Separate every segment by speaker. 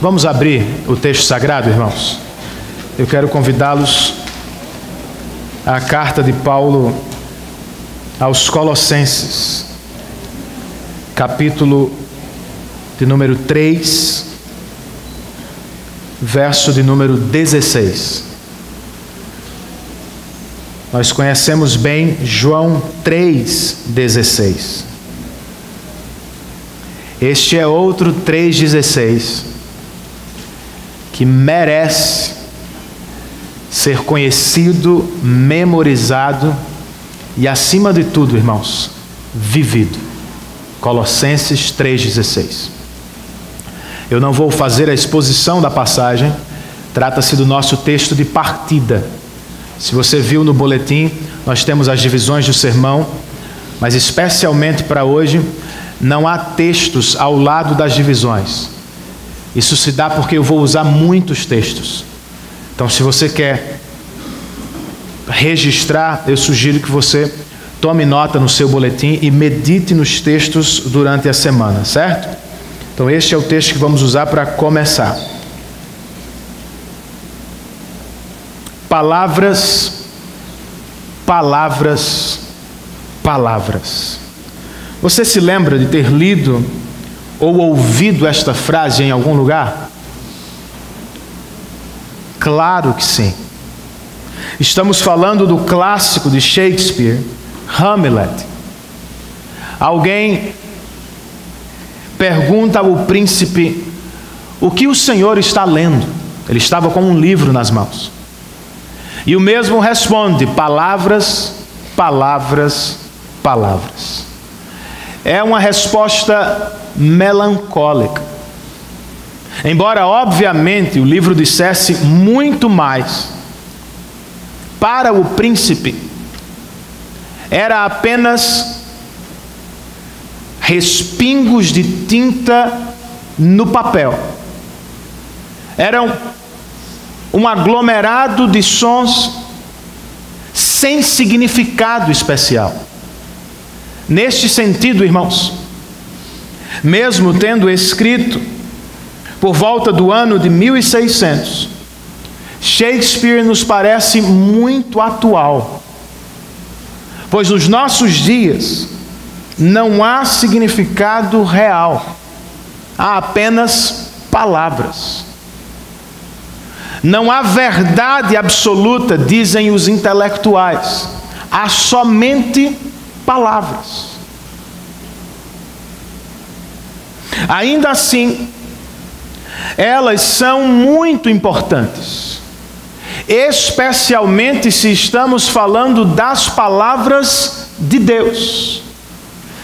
Speaker 1: Vamos abrir o texto sagrado, irmãos. Eu quero convidá-los à carta de Paulo aos Colossenses, capítulo de número 3, verso de número 16. Nós conhecemos bem João 3,16. Este é outro 3,16 que merece ser conhecido, memorizado e, acima de tudo, irmãos, vivido. Colossenses 3,16. Eu não vou fazer a exposição da passagem, trata-se do nosso texto de partida. Se você viu no boletim, nós temos as divisões do sermão, mas especialmente para hoje, não há textos ao lado das divisões. Isso se dá porque eu vou usar muitos textos. Então, se você quer registrar, eu sugiro que você tome nota no seu boletim e medite nos textos durante a semana, certo? Então, este é o texto que vamos usar para começar. Palavras, palavras, palavras. Você se lembra de ter lido ou ouvido esta frase em algum lugar? Claro que sim. Estamos falando do clássico de Shakespeare, Hamlet. Alguém pergunta ao príncipe: o que o senhor está lendo? Ele estava com um livro nas mãos. E o mesmo responde: palavras, palavras, palavras. É uma resposta melancólica. Embora, obviamente, o livro dissesse muito mais, para o príncipe era apenas respingos de tinta no papel. Era um aglomerado de sons sem significado especial. Neste sentido, irmãos, mesmo tendo escrito por volta do ano de 1600, Shakespeare nos parece muito atual, pois nos nossos dias não há significado real, há apenas palavras. Não há verdade absoluta, dizem os intelectuais, há somente palavras. Ainda assim, elas são muito importantes, especialmente se estamos falando das palavras de Deus.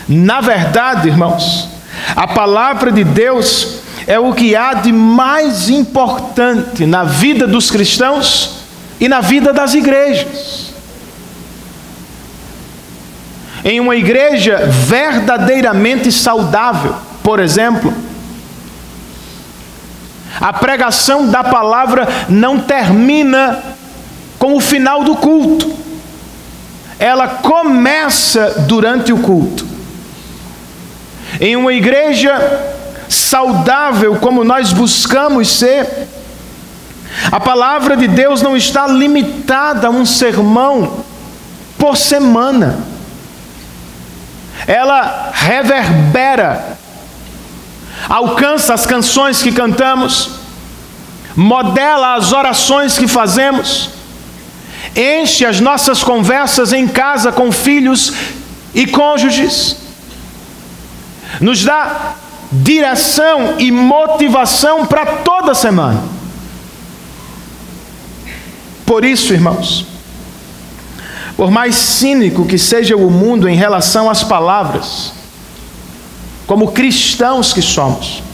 Speaker 1: Na verdade, irmãos, a palavra de Deus é o que há de mais importante na vida dos cristãos e na vida das igrejas. Em uma igreja verdadeiramente saudável, por exemplo, a pregação da palavra não termina com o final do culto. Ela começa durante o culto. Em uma igreja saudável, como nós buscamos ser, a palavra de Deus não está limitada a um sermão por semana. Ela reverbera, alcança as canções que cantamos, modela as orações que fazemos, enche as nossas conversas em casa com filhos e cônjuges, nos dá direção e motivação para toda a semana. Por isso, irmãos, por mais cínico que seja o mundo em relação às palavras, como cristãos que somos,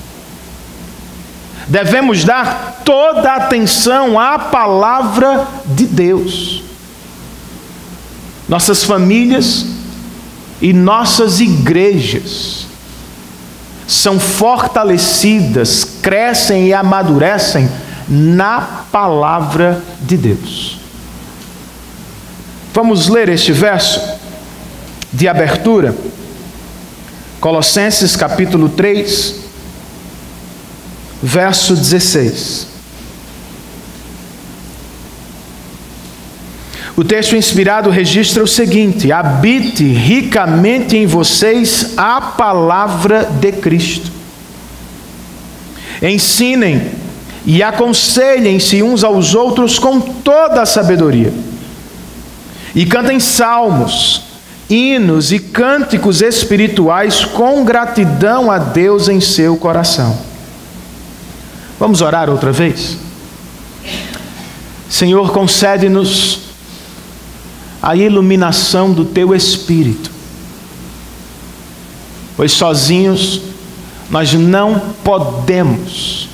Speaker 1: devemos dar toda a atenção à palavra de Deus. Nossas famílias e nossas igrejas são fortalecidas, crescem e amadurecem na palavra de Deus. Vamos ler este verso de abertura, Colossenses capítulo 3, verso 16. O texto inspirado registra o seguinte: habite ricamente em vocês a palavra de Cristo. Ensinem e aconselhem-se uns aos outros com toda a sabedoria. E cantem salmos, hinos e cânticos espirituais com gratidão a Deus em seu coração. Vamos orar outra vez? Senhor, concede-nos a iluminação do Teu Espírito, pois sozinhos nós não podemos,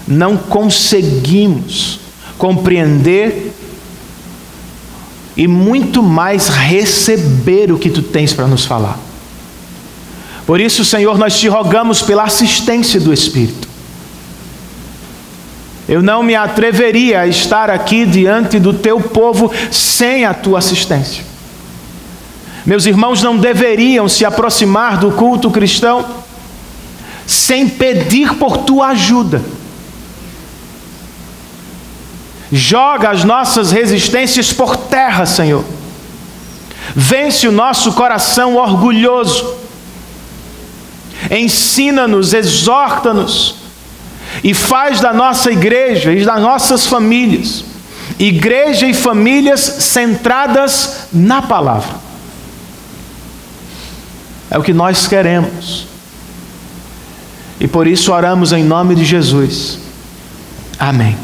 Speaker 1: não conseguimos compreender e muito mais receber o que Tu tens para nos falar. Por isso, Senhor, nós Te rogamos pela assistência do Espírito. Eu não me atreveria a estar aqui diante do Teu povo sem a Tua assistência. Meus irmãos não deveriam se aproximar do culto cristão sem pedir por Tua ajuda. Joga as nossas resistências por terra, Senhor. Vence o nosso coração orgulhoso. Ensina-nos, exorta-nos e faz da nossa igreja e das nossas famílias, igreja e famílias centradas na palavra. É o que nós queremos. E por isso oramos em nome de Jesus. Amém.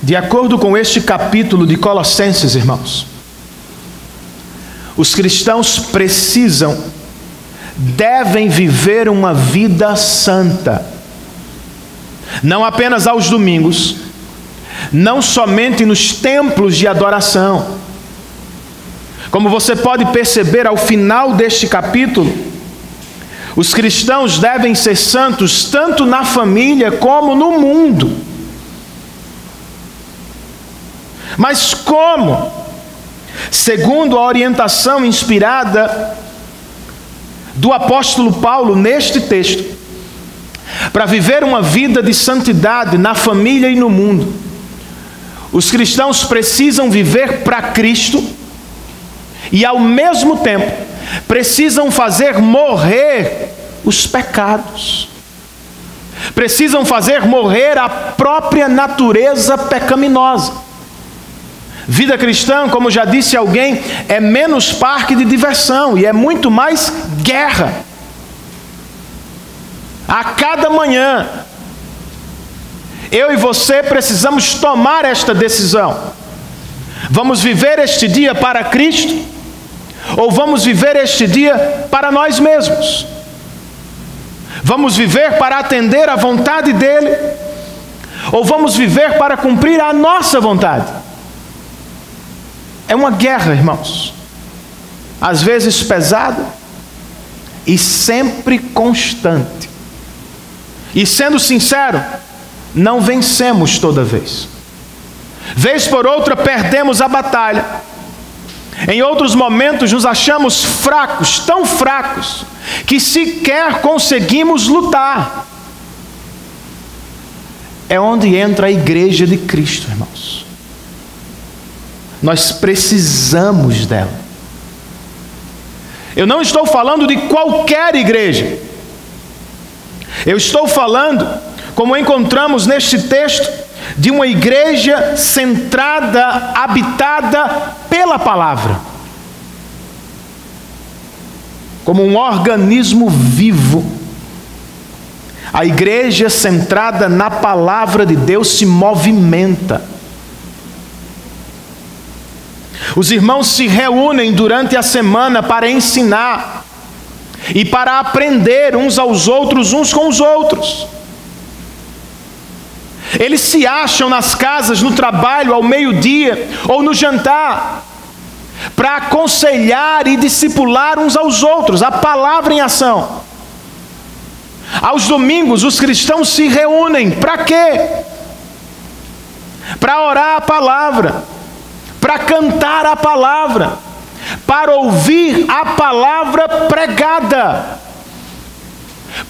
Speaker 1: De acordo com este capítulo de Colossenses, irmãos, os cristãos devem viver uma vida santa, não apenas aos domingos, não somente nos templos de adoração. Como você pode perceber ao final deste capítulo, os cristãos devem ser santos tanto na família como no mundo. Mas como? Segundo a orientação inspirada do apóstolo Paulo neste texto, para viver uma vida de santidade na família e no mundo, os cristãos precisam viver para Cristo e ao mesmo tempo precisam fazer morrer os pecados. Precisam fazer morrer a própria natureza pecaminosa. Vida cristã, como já disse alguém, é menos parque de diversão e é muito mais guerra. A cada manhã, eu e você precisamos tomar esta decisão. Vamos viver este dia para Cristo ou vamos viver este dia para nós mesmos? Vamos viver para atender à vontade dEle ou vamos viver para cumprir a nossa vontade? É uma guerra, irmãos, às vezes pesada e sempre constante. E sendo sincero, não vencemos toda vez. Vez por outra perdemos a batalha. Em outros momentos nos achamos fracos, tão fracos, que sequer conseguimos lutar. É onde entra a igreja de Cristo, irmãos. Nós precisamos dela. Eu não estou falando de qualquer igreja. Eu estou falando, como encontramos neste texto, de uma igreja centrada, habitada pela palavra. Como um organismo vivo. A igreja centrada na palavra de Deus se movimenta. Os irmãos se reúnem durante a semana para ensinar e para aprender uns aos outros, uns com os outros. Eles se acham nas casas, no trabalho, ao meio-dia ou no jantar, para aconselhar e discipular uns aos outros, a palavra em ação. Aos domingos, os cristãos se reúnem, para quê? Para orar a palavra, para cantar a palavra, para ouvir a palavra pregada.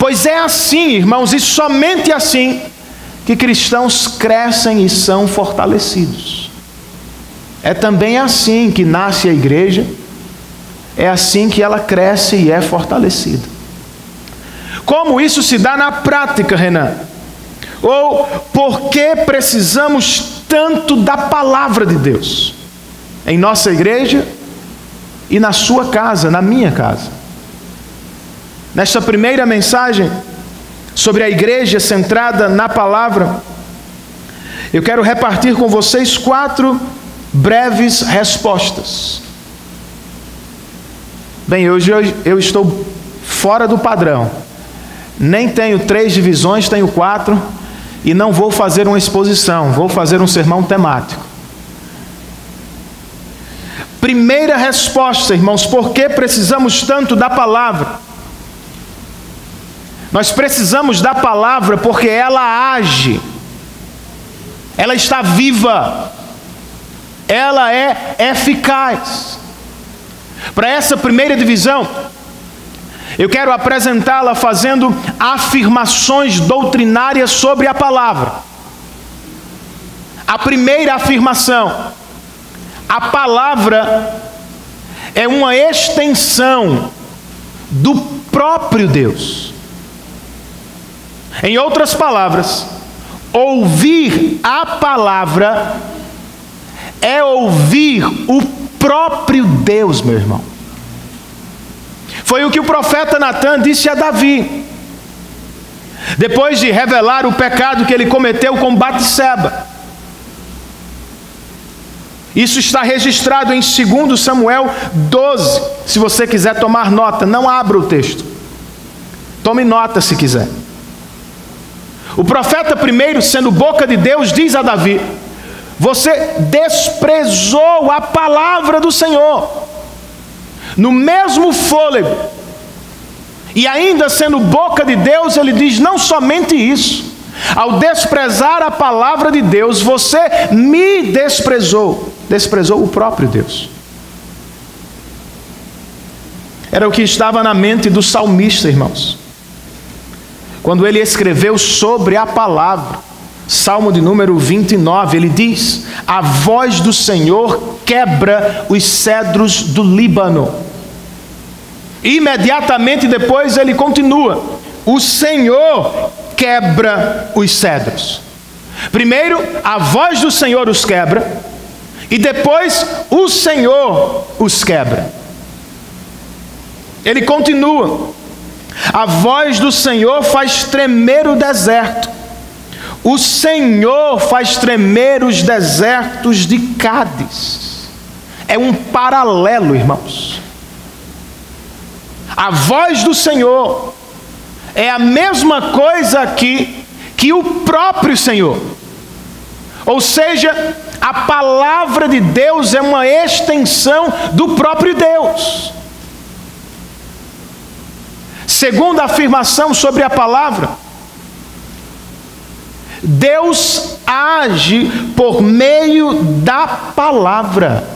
Speaker 1: Pois é assim, irmãos, e somente assim, que cristãos crescem e são fortalecidos. É também assim que nasce a igreja, é assim que ela cresce e é fortalecida. Como isso se dá na prática, Renan? Ou por que precisamos tanto da palavra de Deus em nossa igreja e na sua casa, na minha casa? Nesta primeira mensagem sobre a igreja centrada na palavra, eu quero repartir com vocês 4 breves respostas. Bem, hoje eu estou fora do padrão. Nem tenho 3 divisões, tenho 4, e não vou fazer uma exposição, vou fazer um sermão temático. Primeira resposta, irmãos, por que precisamos tanto da palavra? Nós precisamos da palavra porque ela age, ela está viva, ela é eficaz. Para essa primeira divisão, eu quero apresentá-la fazendo afirmações doutrinárias sobre a palavra. A primeira afirmação: a palavra é uma extensão do próprio Deus. Em outras palavras, ouvir a palavra é ouvir o próprio Deus, meu irmão. Foi o que o profeta Natan disse a Davi, depois de revelar o pecado que ele cometeu com Batseba. Isso está registrado em 2 Samuel 12. Se você quiser tomar nota, não abra o texto. Tome nota se quiser. O profeta primeiro, sendo boca de Deus, diz a Davi: você desprezou a palavra do Senhor. No mesmo fôlego, e ainda sendo boca de Deus, ele diz não somente isso: ao desprezar a palavra de Deus, você me desprezou. Desprezou o próprio Deus. Era o que estava na mente do salmista, irmãos, quando ele escreveu sobre a palavra. Salmo de número 29, ele diz: a voz do Senhor quebra os cedros do Líbano. Imediatamente depois ele continua: o Senhor quebra os cedros. Primeiro, a voz do Senhor os quebra, e depois o Senhor os quebra. Ele continua: a voz do Senhor faz tremer o deserto. O Senhor faz tremer os desertos de Cádiz. É um paralelo, irmãos. A voz do Senhor é a mesma coisa aqui que o próprio Senhor. Ou seja, a palavra de Deus é uma extensão do próprio Deus. Segunda afirmação sobre a palavra: Deus age por meio da palavra.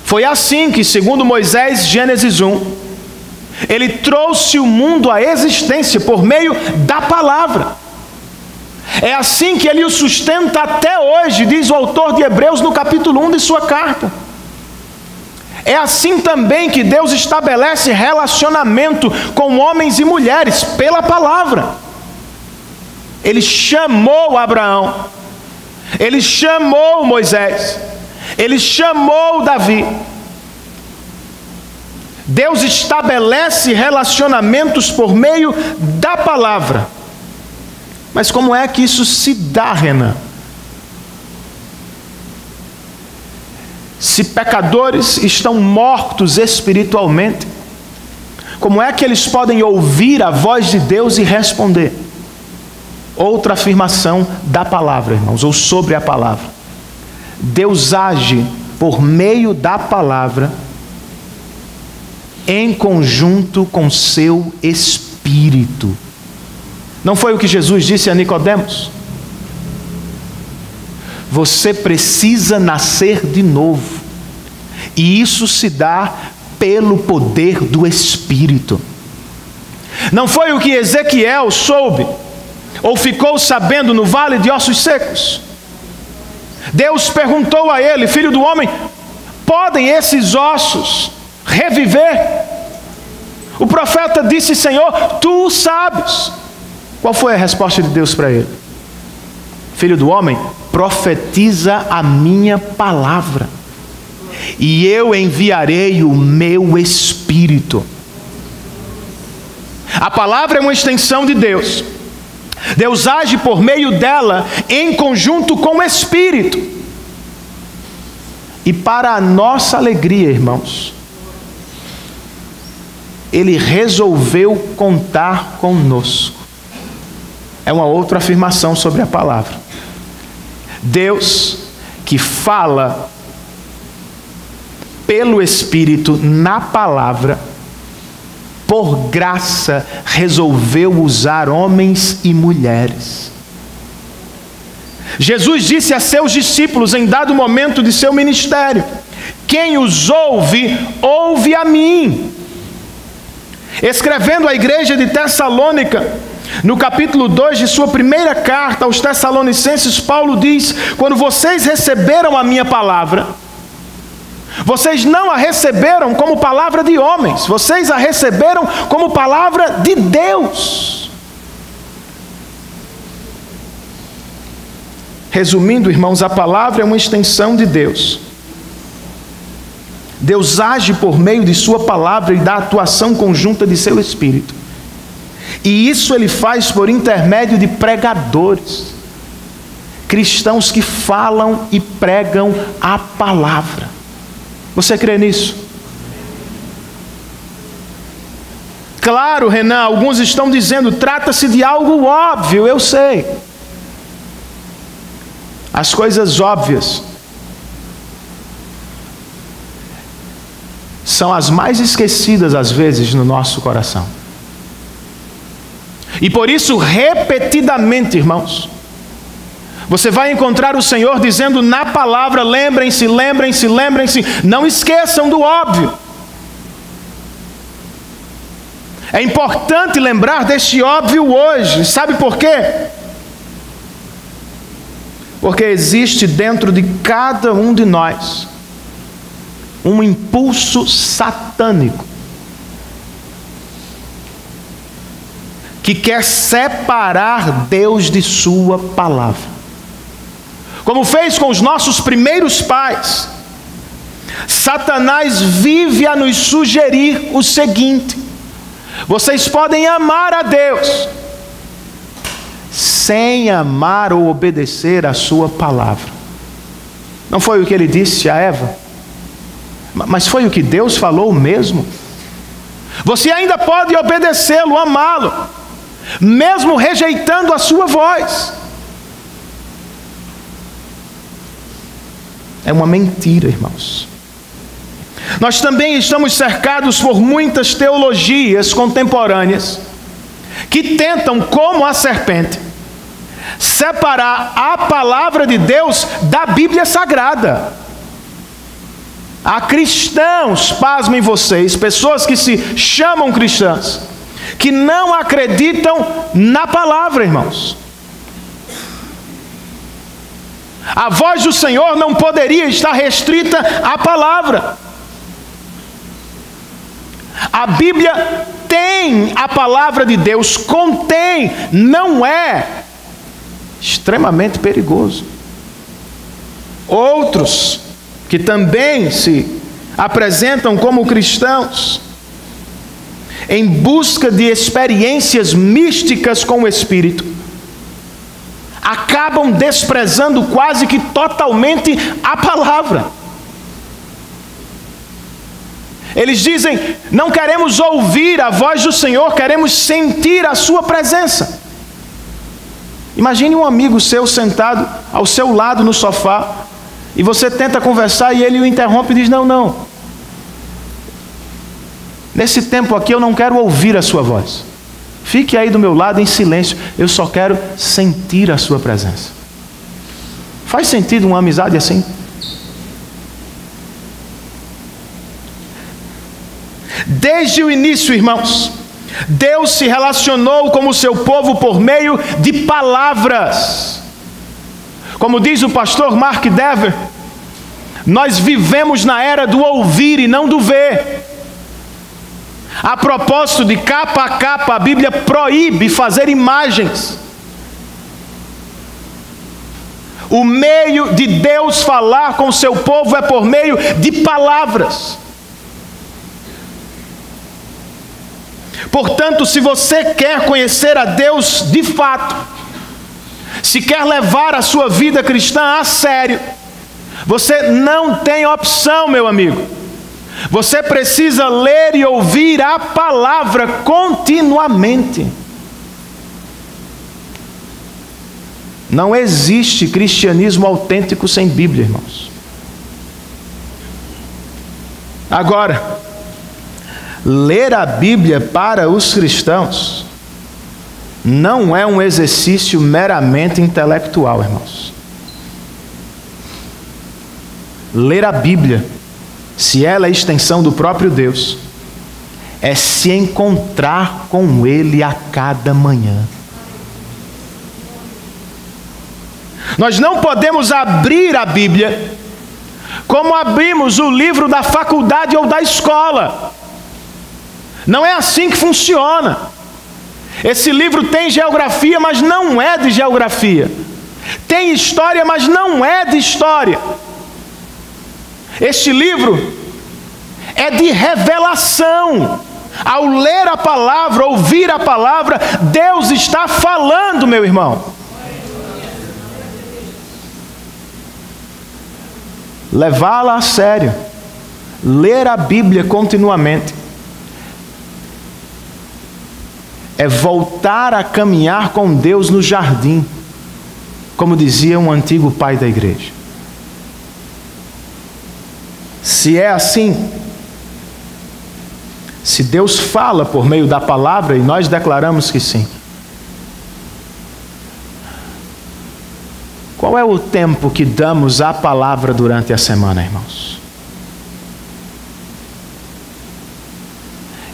Speaker 1: Foi assim que, segundo Moisés, Gênesis 1, ele trouxe o mundo à existência por meio da palavra. É assim que ele o sustenta até hoje, diz o autor de Hebreus no capítulo 1 de sua carta. É assim também que Deus estabelece relacionamento com homens e mulheres pela palavra. Ele chamou Abraão, ele chamou Moisés, ele chamou Davi. Deus estabelece relacionamentos por meio da palavra. Mas como é que isso se dá, Renan? Se pecadores estão mortos espiritualmente, como é que eles podem ouvir a voz de Deus e responder? Outra afirmação da palavra, irmãos, ou sobre a palavra: Deus age por meio da palavra em conjunto com seu Espírito. Não foi o que Jesus disse a Nicodemos? Você precisa nascer de novo, e isso se dá pelo poder do Espírito. Não foi o que Ezequiel soube ou ficou sabendo no vale de ossos secos. Deus perguntou a ele: filho do homem, podem esses ossos reviver? O profeta disse: Senhor, tu sabes. Qual foi a resposta de Deus para ele? Filho do homem, profetiza a minha palavra, e eu enviarei o meu Espírito. A palavra é uma extensão de Deus. Deus age por meio dela em conjunto com o Espírito. E para a nossa alegria, irmãos, Ele resolveu contar conosco. É uma outra afirmação sobre a palavra. Deus, que fala pelo Espírito na palavra, por graça, resolveu usar homens e mulheres. Jesus disse a seus discípulos em dado momento de seu ministério: quem os ouve, ouve a mim. Escrevendo à igreja de Tessalônica, no capítulo 2 de sua primeira carta aos Tessalonicenses, Paulo diz: quando vocês receberam a minha palavra, vocês não a receberam como palavra de homens, vocês a receberam como palavra de Deus. Resumindo, irmãos, a palavra é uma extensão de Deus. Deus age por meio de sua palavra e da atuação conjunta de seu Espírito. E isso Ele faz por intermédio de pregadores, cristãos que falam e pregam a palavra. Você crê nisso? Claro, Renan, alguns estão dizendo, trata-se de algo óbvio, eu sei. As coisas óbvias são as mais esquecidas às vezes no nosso coração. E por isso, repetidamente, irmãos, você vai encontrar o Senhor dizendo na palavra: lembrem-se, lembrem-se, lembrem-se, não esqueçam do óbvio. É importante lembrar deste óbvio hoje. Sabe por quê? Porque existe dentro de cada um de nós um impulso satânico que quer separar Deus de sua palavra. Como fez com os nossos primeiros pais, Satanás vive a nos sugerir o seguinte: vocês podem amar a Deus sem amar ou obedecer a sua palavra. Não foi o que ele disse a Eva? Mas foi o que Deus falou mesmo. Você ainda pode obedecê-lo, amá-lo, mesmo rejeitando a sua voz. É uma mentira, irmãos. Nós também estamos cercados por muitas teologias contemporâneas que tentam, como a serpente, separar a palavra de Deus da Bíblia Sagrada. Há cristãos, pasmem vocês, pessoas que se chamam cristãs, que não acreditam na palavra, irmãos. A voz do Senhor não poderia estar restrita à palavra. A Bíblia tem a palavra de Deus, contém, não é extremamente perigoso. Outros que também se apresentam como cristãos, em busca de experiências místicas com o Espírito, acabam desprezando quase que totalmente a palavra. Eles dizem: não queremos ouvir a voz do Senhor, queremos sentir a sua presença. Imagine um amigo seu sentado ao seu lado no sofá, e você tenta conversar e ele o interrompe e diz: não, nesse tempo aqui eu não quero ouvir a sua voz. Fique aí do meu lado em silêncio, eu só quero sentir a sua presença. Faz sentido uma amizade assim? Desde o início, irmãos, Deus se relacionou com o seu povo por meio de palavras. Como diz o pastor Mark Dever, nós vivemos na era do ouvir e não do ver. A propósito, de capa a capa, a Bíblia proíbe fazer imagens. O meio de Deus falar com o seu povo é por meio de palavras. Portanto, se você quer conhecer a Deus de fato, se quer levar a sua vida cristã a sério, você não tem opção, meu amigo. Você precisa ler e ouvir a palavra continuamente. Não existe cristianismo autêntico sem Bíblia, irmãos. Agora, ler a Bíblia para os cristãos não é um exercício meramente intelectual, irmãos. Ler a Bíblia, se ela é extensão do próprio Deus, é se encontrar com Ele a cada manhã. Nós não podemos abrir a Bíblia como abrimos o livro da faculdade ou da escola. Não é assim que funciona. Esse livro tem geografia, mas não é de geografia. Tem história, mas não é de história. Este livro é de revelação. Ao ler a palavra, ouvir a palavra, Deus está falando, meu irmão. Levá-la a sério. Ler a Bíblia continuamente é voltar a caminhar com Deus no jardim, como dizia um antigo pai da igreja. Se é assim, se Deus fala por meio da palavra, e nós declaramos que sim, qual é o tempo que damos à palavra durante a semana, irmãos?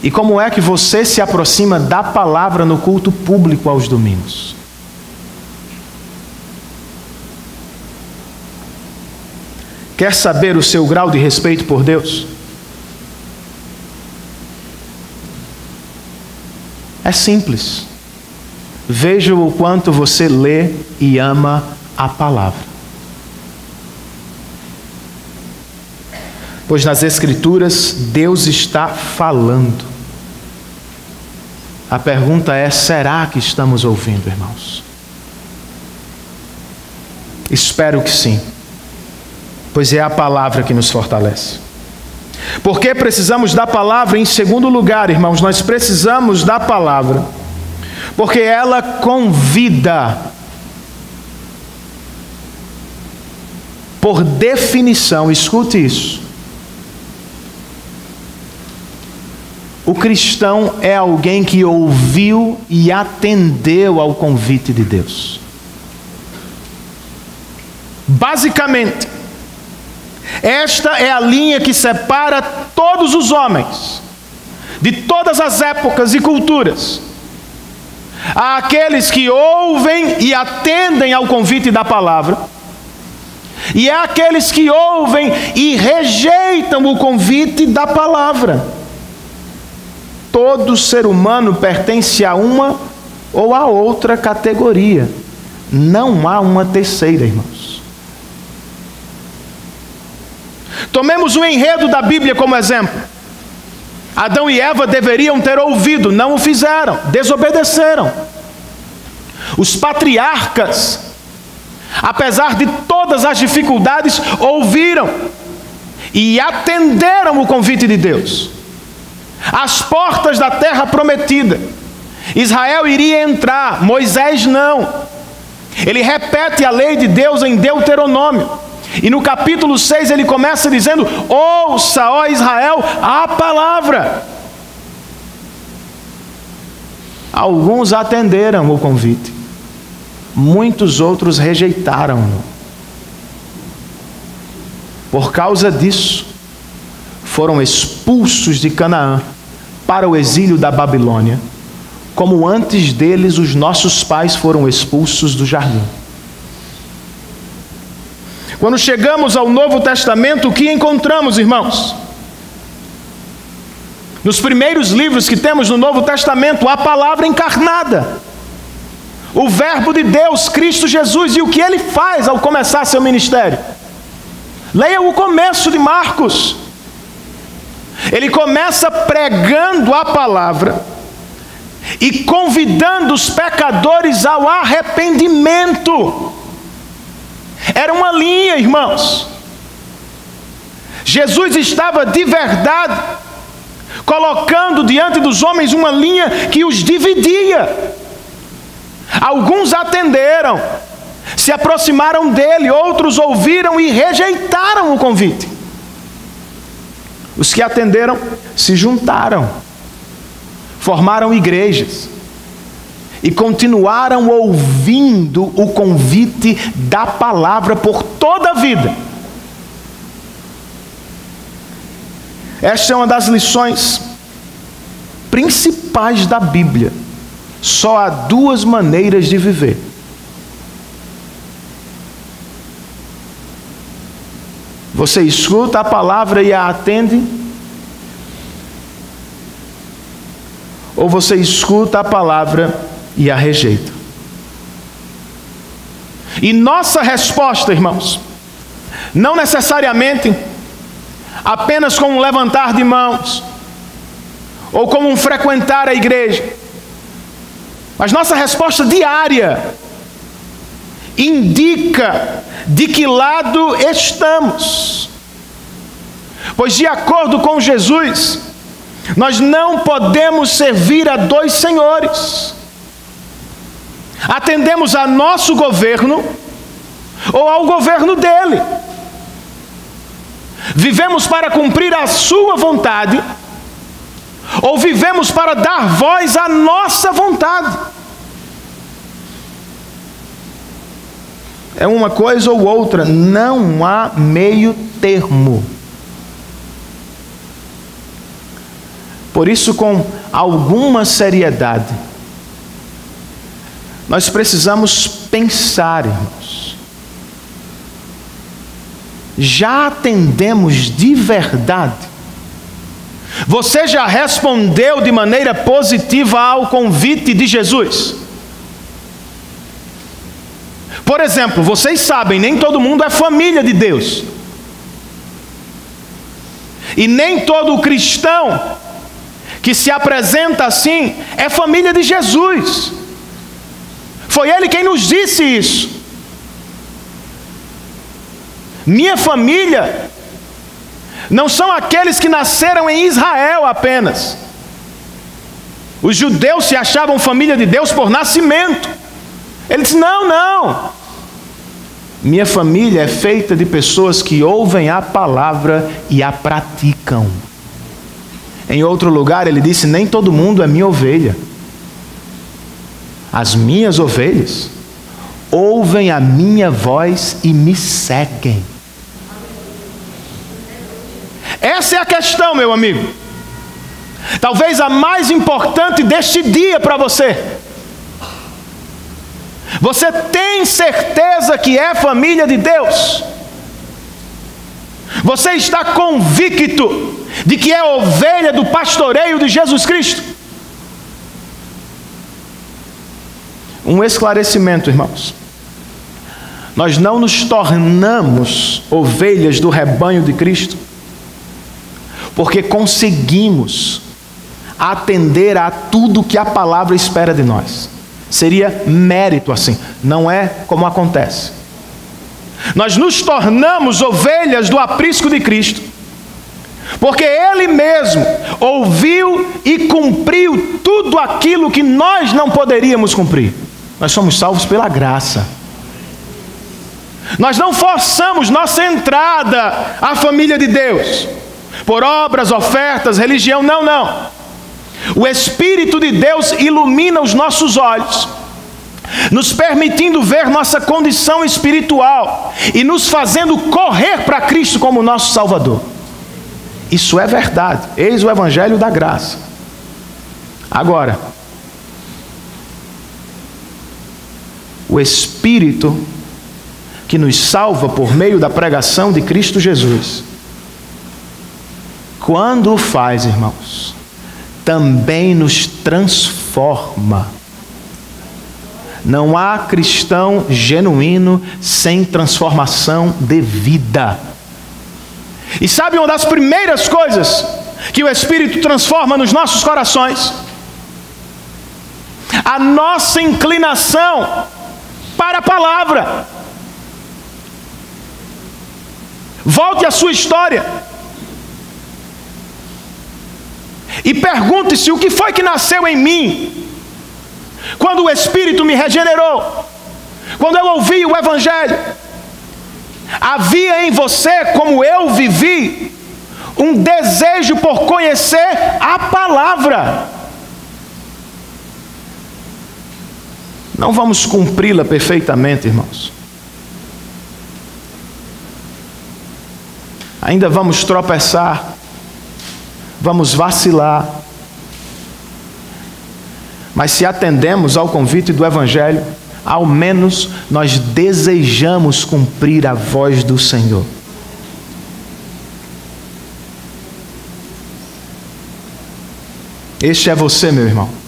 Speaker 1: E como é que você se aproxima da palavra no culto público aos domingos? Quer saber o seu grau de respeito por Deus? É simples. Veja o quanto você lê e ama a palavra. Pois nas Escrituras Deus está falando. A pergunta é: será que estamos ouvindo, irmãos? Espero que sim, pois é a palavra que nos fortalece. Por que precisamos da palavra? Em segundo lugar, irmãos, nós precisamos da palavra porque ela convida. Por definição, escute isso. O cristão é alguém que ouviu e atendeu ao convite de Deus. Basicamente, esta é a linha que separa todos os homens, de todas as épocas e culturas. Há aqueles que ouvem e atendem ao convite da palavra, e há aqueles que ouvem e rejeitam o convite da palavra. Todo ser humano pertence a uma ou a outra categoria. Não há uma terceira, irmãos. Tomemos o enredo da Bíblia como exemplo. Adão e Eva deveriam ter ouvido, não o fizeram, desobedeceram. Os patriarcas, apesar de todas as dificuldades, ouviram e atenderam o convite de Deus. As portas da terra prometida, Israel iria entrar, Moisés não. Ele repete a lei de Deus em Deuteronômio. E no capítulo 6 ele começa dizendo: ouça, ó Israel, a palavra. Alguns atenderam o convite, muitos outros rejeitaram-no. Por causa disso, foram expulsos de Canaã para o exílio da Babilônia como antes deles os nossos pais foram expulsos do jardim. Quando chegamos ao Novo Testamento, o que encontramos, irmãos? Nos primeiros livros que temos no Novo Testamento, a palavra encarnada, o Verbo de Deus, Cristo Jesus, e o que Ele faz ao começar seu ministério. Leia o começo de Marcos. Ele começa pregando a palavra e convidando os pecadores ao arrependimento. Era uma linha, irmãos. Jesus estava de verdade colocando diante dos homens uma linha que os dividia. Alguns atenderam, se aproximaram dele, outros ouviram e rejeitaram o convite. Os que atenderam se juntaram, formaram igrejas e continuaram ouvindo o convite da palavra por toda a vida. Esta é uma das lições principais da Bíblia. Só há duas maneiras de viver. Você escuta a palavra e a atende, ou você escuta a palavra e a rejeita. E nossa resposta, irmãos, não necessariamente apenas com um levantar de mãos, ou como um frequentar a igreja, mas nossa resposta diária indica de que lado estamos. Pois de acordo com Jesus, nós não podemos servir a dois senhores. Atendemos a nosso governo ou ao governo dele. Vivemos para cumprir a sua vontade ou vivemos para dar voz à nossa vontade. É uma coisa ou outra, não há meio termo. Por isso, com alguma seriedade, nós precisamos pensar, irmãos. Já atendemos de verdade? Você já respondeu de maneira positiva ao convite de Jesus? Por exemplo, vocês sabem, nem todo mundo é família de Deus. E nem todo cristão que se apresenta assim é família de Jesus. Foi Ele quem nos disse isso. Minha família não são aqueles que nasceram em Israel apenas. Os judeus se achavam família de Deus por nascimento. Ele disse: não. Minha família é feita de pessoas que ouvem a palavra e a praticam. Em outro lugar ele disse: nem todo mundo é minha ovelha. As minhas ovelhas ouvem a minha voz e me seguem. Essa é a questão, meu amigo. Talvez a mais importante deste dia para você. Você tem certeza que é família de Deus? Você está convicto de que é ovelha do pastoreio de Jesus Cristo? Um esclarecimento, irmãos. Nós não nos tornamos ovelhas do rebanho de Cristo porque conseguimos atender a tudo que a palavra espera de nós. Seria mérito assim, não é como acontece. Nós nos tornamos ovelhas do aprisco de Cristo porque Ele mesmo ouviu e cumpriu tudo aquilo que nós não poderíamos cumprir. Nós somos salvos pela graça. Nós não forçamos nossa entrada à família de Deus por obras, ofertas, religião, não. O Espírito de Deus ilumina os nossos olhos, nos permitindo ver nossa condição espiritual e nos fazendo correr para Cristo como nosso Salvador. Isso é verdade. Eis o Evangelho da graça. Agora, o Espírito que nos salva por meio da pregação de Cristo Jesus, quando o faz, irmãos, também nos transforma. Não há cristão genuíno sem transformação de vida. E sabe uma das primeiras coisas que o Espírito transforma nos nossos corações? A nossa inclinação para a palavra. Volte à sua história e pergunte-se o que foi que nasceu em mim quando o Espírito me regenerou, quando eu ouvi o Evangelho. Havia em você, como eu vivi, um desejo por conhecer a palavra. Não vamos cumpri-la perfeitamente, irmãos. Ainda vamos tropeçar, vamos vacilar. Mas se atendemos ao convite do Evangelho, ao menos nós desejamos cumprir a voz do Senhor. Este é você, meu irmão.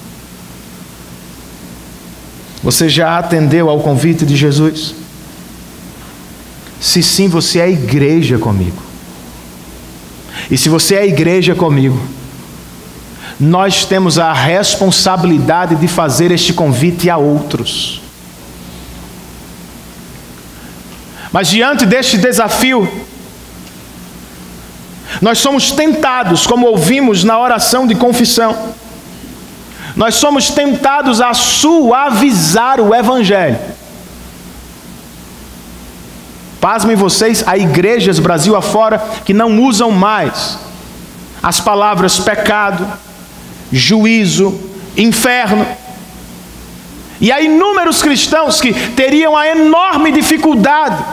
Speaker 1: Você já atendeu ao convite de Jesus? Se sim, você é igreja comigo. E se você é igreja comigo, nós temos a responsabilidade de fazer este convite a outros. Mas diante deste desafio, nós somos tentados, como ouvimos na oração de confissão, nós somos tentados a suavizar o Evangelho. Pasmem vocês, há igrejas Brasil afora que não usam mais as palavras pecado, juízo, inferno. E há inúmeros cristãos que teriam a enorme dificuldade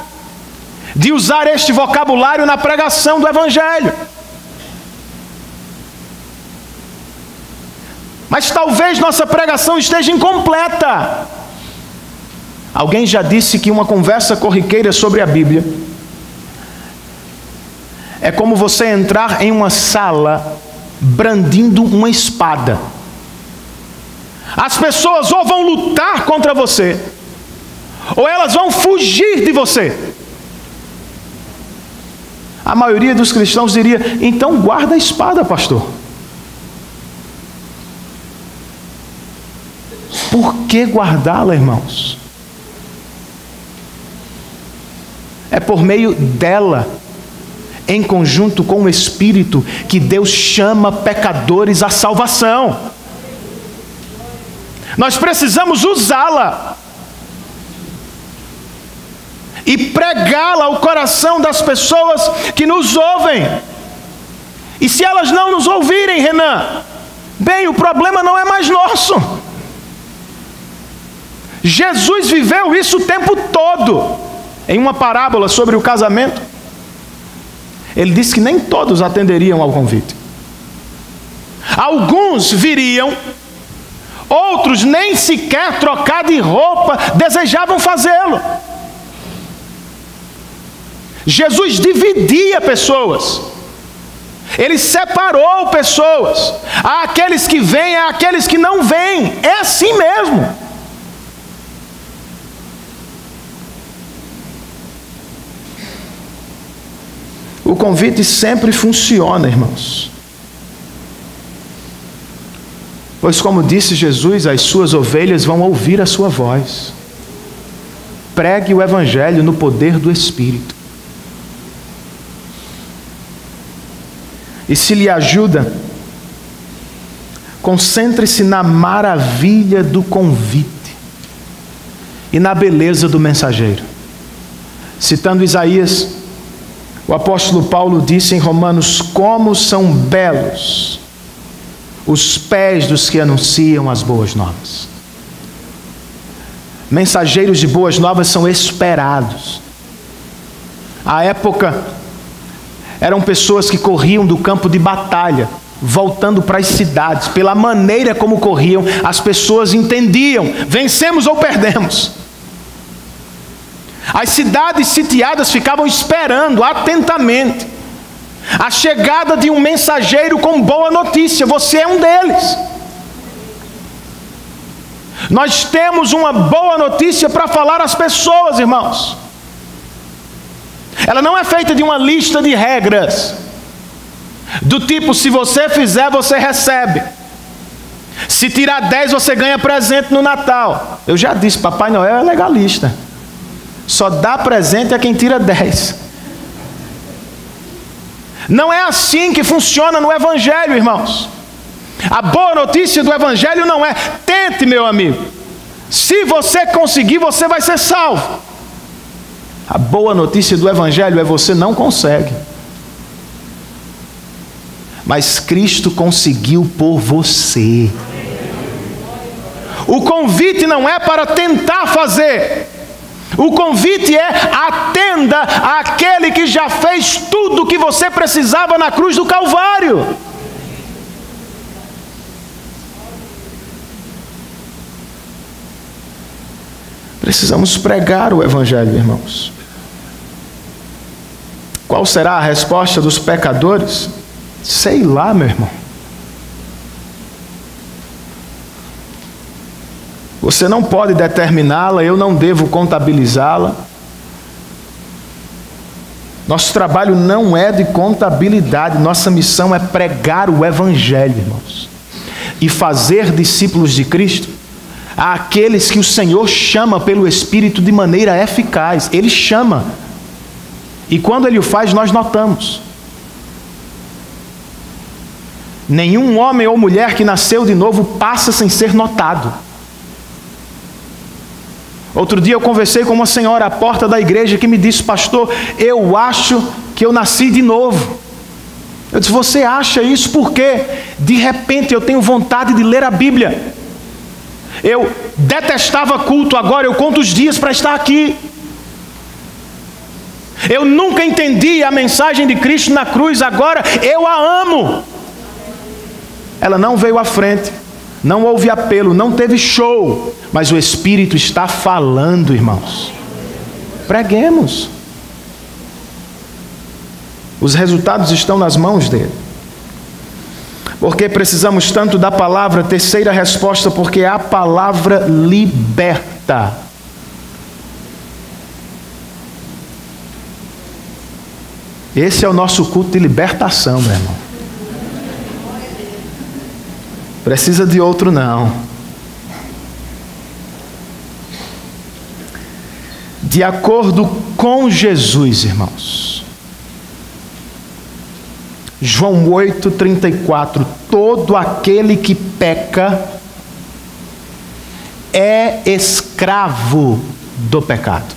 Speaker 1: de usar este vocabulário na pregação do Evangelho. Mas talvez nossa pregação esteja incompleta. Alguém já disse que uma conversa corriqueira sobre a Bíblia é como você entrar em uma sala brandindo uma espada. As pessoas ou vão lutar contra você, ou elas vão fugir de você. A maioria dos cristãos diria: então guarda a espada, pastor. Por que guardá-la, irmãos? É por meio dela, em conjunto com o Espírito, que Deus chama pecadores à salvação. Nós precisamos usá-la e pregá-la ao coração das pessoas que nos ouvem. E se elas não nos ouvirem, Renan, bem, o problema não é mais nosso. Jesus viveu isso o tempo todo. Em uma parábola sobre o casamento, ele disse que nem todos atenderiam ao convite. Alguns viriam, outros nem sequer trocar de roupa desejavam fazê-lo. Jesus dividia pessoas. Ele separou pessoas. Há aqueles que vêm, há aqueles que não vêm. É assim mesmo. O convite sempre funciona, irmãos. Pois, como disse Jesus, as suas ovelhas vão ouvir a sua voz. Pregue o Evangelho no poder do Espírito. E se lhe ajuda, concentre-se na maravilha do convite e na beleza do mensageiro. Citando Isaías, o apóstolo Paulo disse em Romanos: como são belos os pés dos que anunciam as boas novas. Mensageiros de boas novas são esperados. À época, eram pessoas que corriam do campo de batalha, voltando para as cidades. Pela maneira como corriam, as pessoas entendiam: vencemos ou perdemos. As cidades sitiadas ficavam esperando atentamente a chegada de um mensageiro com boa notícia. Você é um deles. Nós temos uma boa notícia para falar às pessoas, irmãos. Ela não é feita de uma lista de regras, do tipo, se você fizer, você recebe. Se tirar 10, você ganha presente no Natal. Eu já disse, Papai Noel é legalista. Só dá presente a quem tira 10. Não é assim que funciona no Evangelho, irmãos. A boa notícia do Evangelho não é: tente, meu amigo. Se você conseguir, você vai ser salvo. A boa notícia do Evangelho é: você não consegue. Mas Cristo conseguiu por você. O convite não é para tentar fazer. O convite é: atenda àquele que já fez tudo o que você precisava na cruz do Calvário. Precisamos pregar o Evangelho, irmãos. Qual será a resposta dos pecadores? Sei lá, meu irmão. Você não pode determiná-la, eu não devo contabilizá-la. Nosso trabalho não é de contabilidade, nossa missão é pregar o Evangelho, irmãos, e fazer discípulos de Cristo àqueles que o Senhor chama pelo Espírito de maneira eficaz. Ele chama, e quando Ele o faz, nós notamos. Nenhum homem ou mulher que nasceu de novo passa sem ser notado. Outro dia eu conversei com uma senhora à porta da igreja que me disse: pastor, eu acho que eu nasci de novo. Eu disse: você acha isso por quê? De repente eu tenho vontade de ler a Bíblia. Eu detestava culto, agora eu conto os dias para estar aqui. Eu nunca entendi a mensagem de Cristo na cruz, agora eu a amo. Ela não veio à frente, não houve apelo, não teve show, mas o Espírito está falando, irmãos. Preguemos. Os resultados estão nas mãos dele. Porque precisamos tanto da palavra? Terceira resposta: porque a palavra liberta. Esse é o nosso culto de libertação, meu irmão. Precisa de outro não. De acordo com Jesus, irmãos. João 8,34. Todo aquele que peca é escravo do pecado.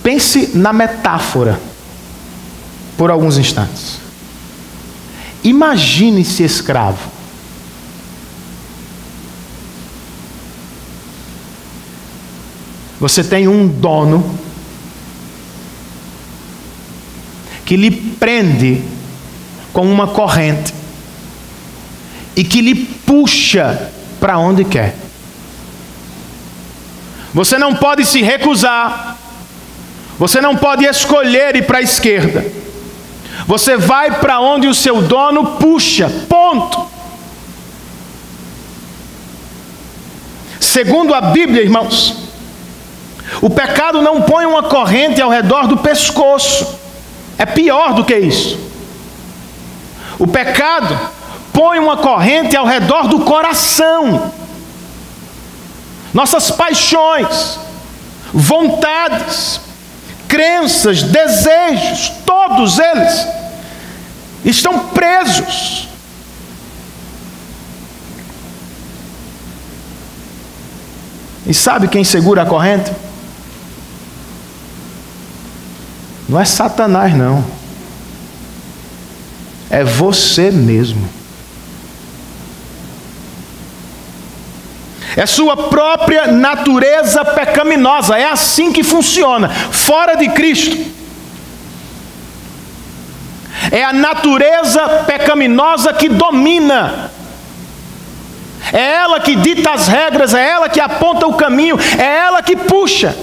Speaker 1: Pense na metáfora por alguns instantes. Imagine-se escravo. Você tem um dono que lhe prende com uma corrente e que lhe puxa para onde quer. Você não pode se recusar. Você não pode escolher ir para a esquerda. Você vai para onde o seu dono puxa. Ponto. Segundo a Bíblia, irmãos, o pecado não põe uma corrente ao redor do pescoço. É pior do que isso. O pecado põe uma corrente ao redor do coração. Nossas paixões, vontades, crenças, desejos, todos eles estão presos. E sabe quem segura a corrente? Não é Satanás, não. É você mesmo. É sua própria natureza pecaminosa. É assim que funciona. Fora de Cristo, é a natureza pecaminosa que domina. É ela que dita as regras, é ela que aponta o caminho, é ela que puxa.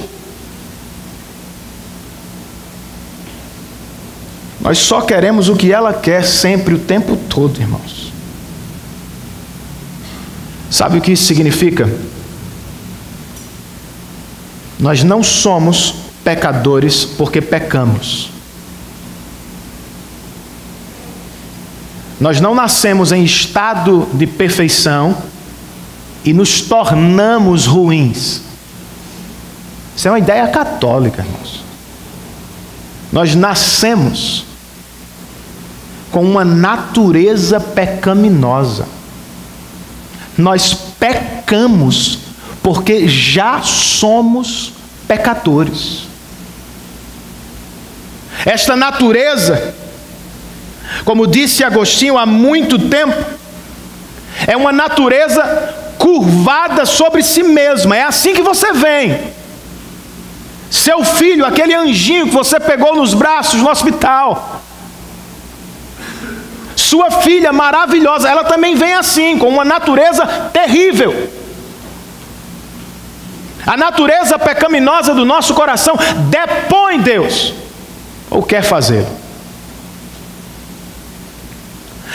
Speaker 1: Nós só queremos o que ela quer sempre, o tempo todo, irmãos. Sabe o que isso significa? Nós não somos pecadores porque pecamos. Nós não nascemos em estado de perfeição e nos tornamos ruins. Isso é uma ideia católica, irmãos. Nós nascemos com uma natureza pecaminosa. Nós pecamos porque já somos pecadores. Esta natureza, como disse Agostinho há muito tempo, é uma natureza curvada sobre si mesma. É assim que você vem. Seu filho, aquele anjinho que você pegou nos braços no hospital, sua filha maravilhosa, ela também vem assim, com uma natureza terrível. A natureza pecaminosa do nosso coração depõe Deus, ou quer fazê-lo.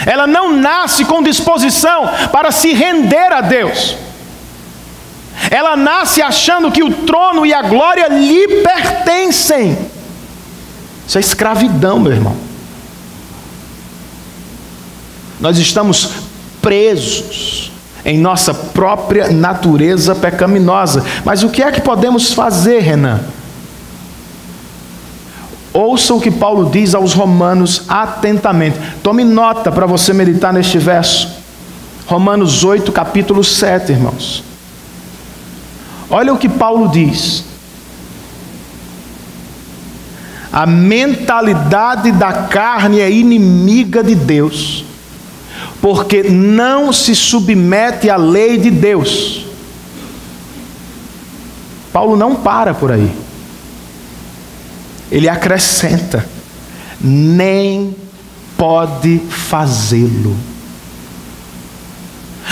Speaker 1: Ela não nasce com disposição para se render a Deus. Ela nasce achando que o trono e a glória lhe pertencem. Isso é escravidão, meu irmão. Nós estamos presos em nossa própria natureza pecaminosa. Mas o que é que podemos fazer, Renan? Ouça o que Paulo diz aos Romanos atentamente. Tome nota para você meditar neste verso. Romanos 8, capítulo 7, irmãos. Olha o que Paulo diz. A mentalidade da carne é inimiga de Deus, porque não se submete à lei de Deus. Paulo não para por aí. Ele acrescenta: nem pode fazê-lo.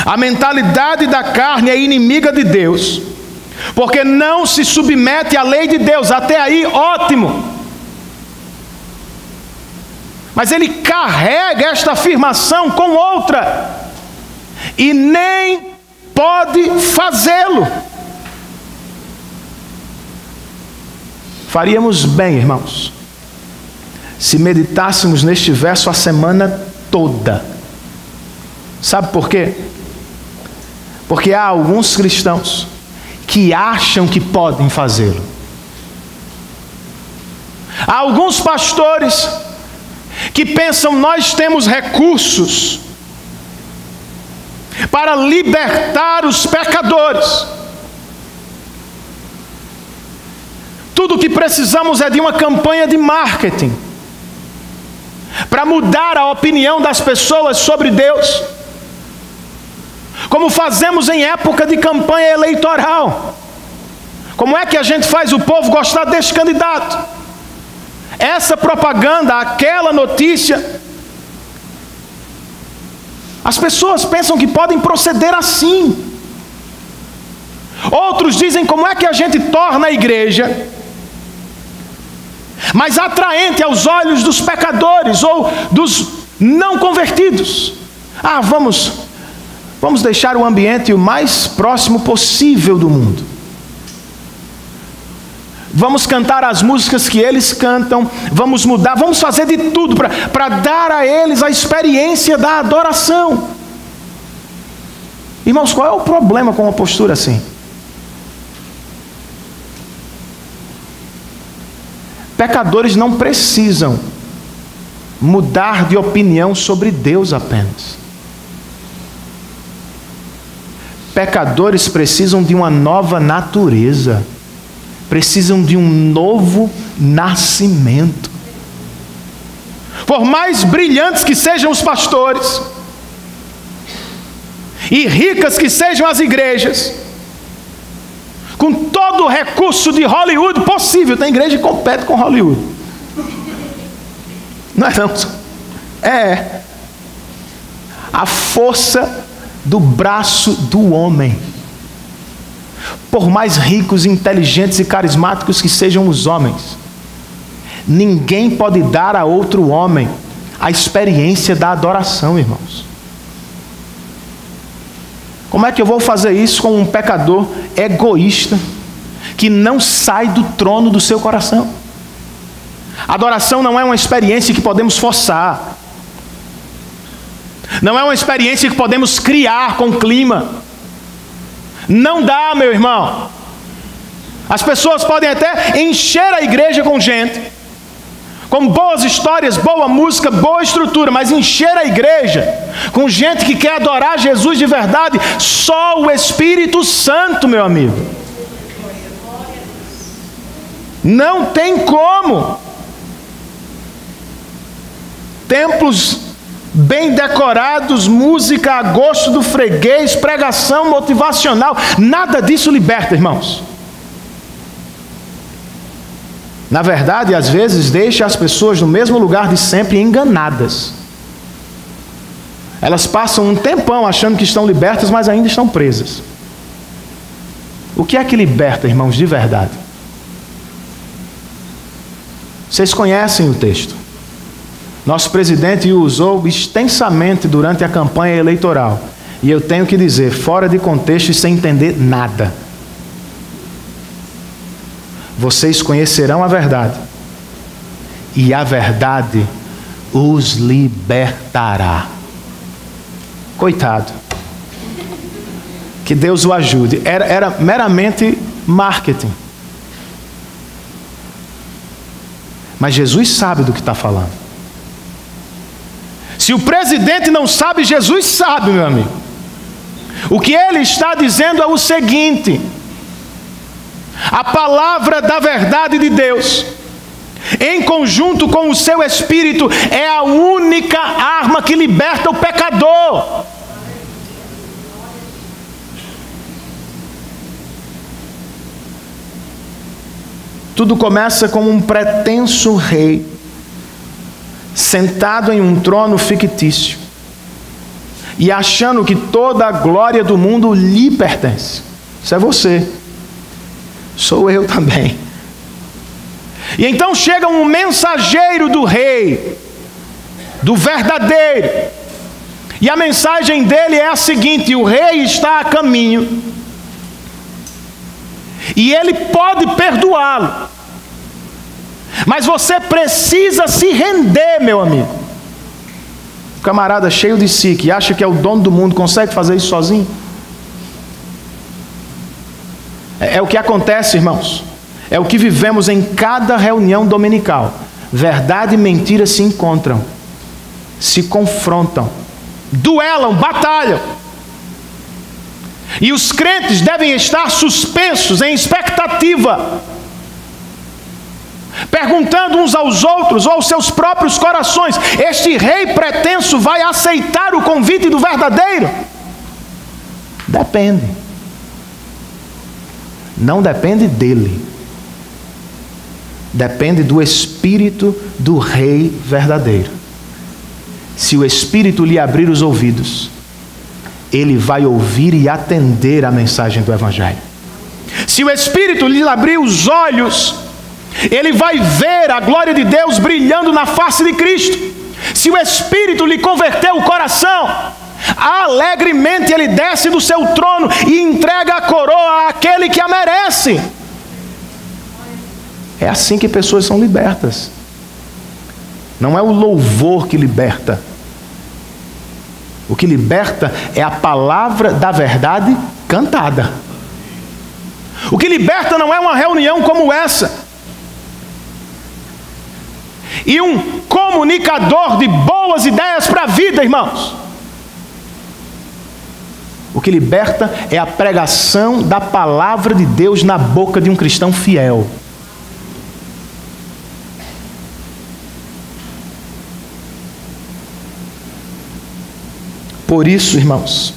Speaker 1: A mentalidade da carne é inimiga de Deus, porque não se submete à lei de Deus. Até aí, ótimo. Mas ele carrega esta afirmação com outra: e nem pode fazê-lo. Faríamos bem, irmãos, se meditássemos neste verso a semana toda. Sabe por quê? Porque há alguns cristãos que acham que podem fazê-lo. Há alguns pastores que pensam: nós temos recursos para libertar os pecadores. Tudo o que precisamos é de uma campanha de marketing para mudar a opinião das pessoas sobre Deus, como fazemos em época de campanha eleitoral. Como é que a gente faz o povo gostar deste candidato? Essa propaganda, aquela notícia. As pessoas pensam que podem proceder assim. Outros dizem: como é que a gente torna a igreja mais atraente aos olhos dos pecadores ou dos não convertidos? Vamos deixar o ambiente o mais próximo possível do mundo. Vamos cantar as músicas que eles cantam, vamos mudar, vamos fazer de tudo para dar a eles a experiência da adoração. Irmãos, qual é o problema com uma postura assim? Pecadores não precisam mudar de opinião sobre Deus apenas. Pecadores precisam de uma nova natureza. Precisam de um novo nascimento. Por mais brilhantes que sejam os pastores, e ricas que sejam as igrejas, com todo o recurso de Hollywood possível, tem igreja que compete com Hollywood. Não é não? É. A força do braço do homem. Por mais ricos, inteligentes e carismáticos que sejam os homens, ninguém pode dar a outro homem a experiência da adoração, irmãos. Como é que eu vou fazer isso com um pecador egoísta que não sai do trono do seu coração? Adoração não é uma experiência que podemos forçar. Não é uma experiência que podemos criar com clima. Não dá, meu irmão. As pessoas podem até encher a igreja com gente, com boas histórias, boa música, boa estrutura, mas encher a igreja com gente que quer adorar Jesus de verdade, só o Espírito Santo, meu amigo. Não tem como. Templos bem decorados, música a gosto do freguês, pregação motivacional, nada disso liberta, irmãos. Na verdade, às vezes deixa as pessoas no mesmo lugar de sempre, enganadas. Elas passam um tempão achando que estão libertas, mas ainda estão presas. O que é que liberta, irmãos, de verdade? Vocês conhecem o texto. Nosso presidente o usou extensamente durante a campanha eleitoral. E eu tenho que dizer, fora de contexto e sem entender nada. Vocês conhecerão a verdade, e a verdade os libertará. Coitado. Que Deus o ajude. Era meramente marketing. Mas Jesus sabe do que está falando. Se o presidente não sabe, Jesus sabe, meu amigo. O que ele está dizendo é o seguinte: a palavra da verdade de Deus, em conjunto com o seu Espírito, é a única arma que liberta o pecador. Tudo começa com um pretenso rei, sentado em um trono fictício, e achando que toda a glória do mundo lhe pertence. Isso é você. Sou eu também. E então chega um mensageiro do rei, do verdadeiro, e a mensagem dele é a seguinte: o rei está a caminho, e ele pode perdoá-lo, mas você precisa se render, meu amigo. O camarada cheio de si, que acha que é o dono do mundo, consegue fazer isso sozinho? É o que acontece, irmãos. É o que vivemos em cada reunião dominical. Verdade e mentira se encontram, se confrontam, duelam, batalham. E os crentes devem estar suspensos em expectativa, perguntando uns aos outros ou aos seus próprios corações: este rei pretenso vai aceitar o convite do verdadeiro? Depende. Não depende dele. Depende do Espírito do Rei verdadeiro. Se o Espírito lhe abrir os ouvidos, ele vai ouvir e atender a mensagem do Evangelho. Se o Espírito lhe abrir os olhos, ele vai ver a glória de Deus brilhando na face de Cristo. Se o Espírito lhe converter o coração, alegremente ele desce do seu trono e entrega a coroa àquele que a merece. É assim que pessoas são libertas. Não é o louvor que liberta. O que liberta é a palavra da verdade cantada. O que liberta não é uma reunião como essa e um comunicador de boas ideias para a vida, irmãos. O que liberta é a pregação da palavra de Deus na boca de um cristão fiel. Por isso, irmãos,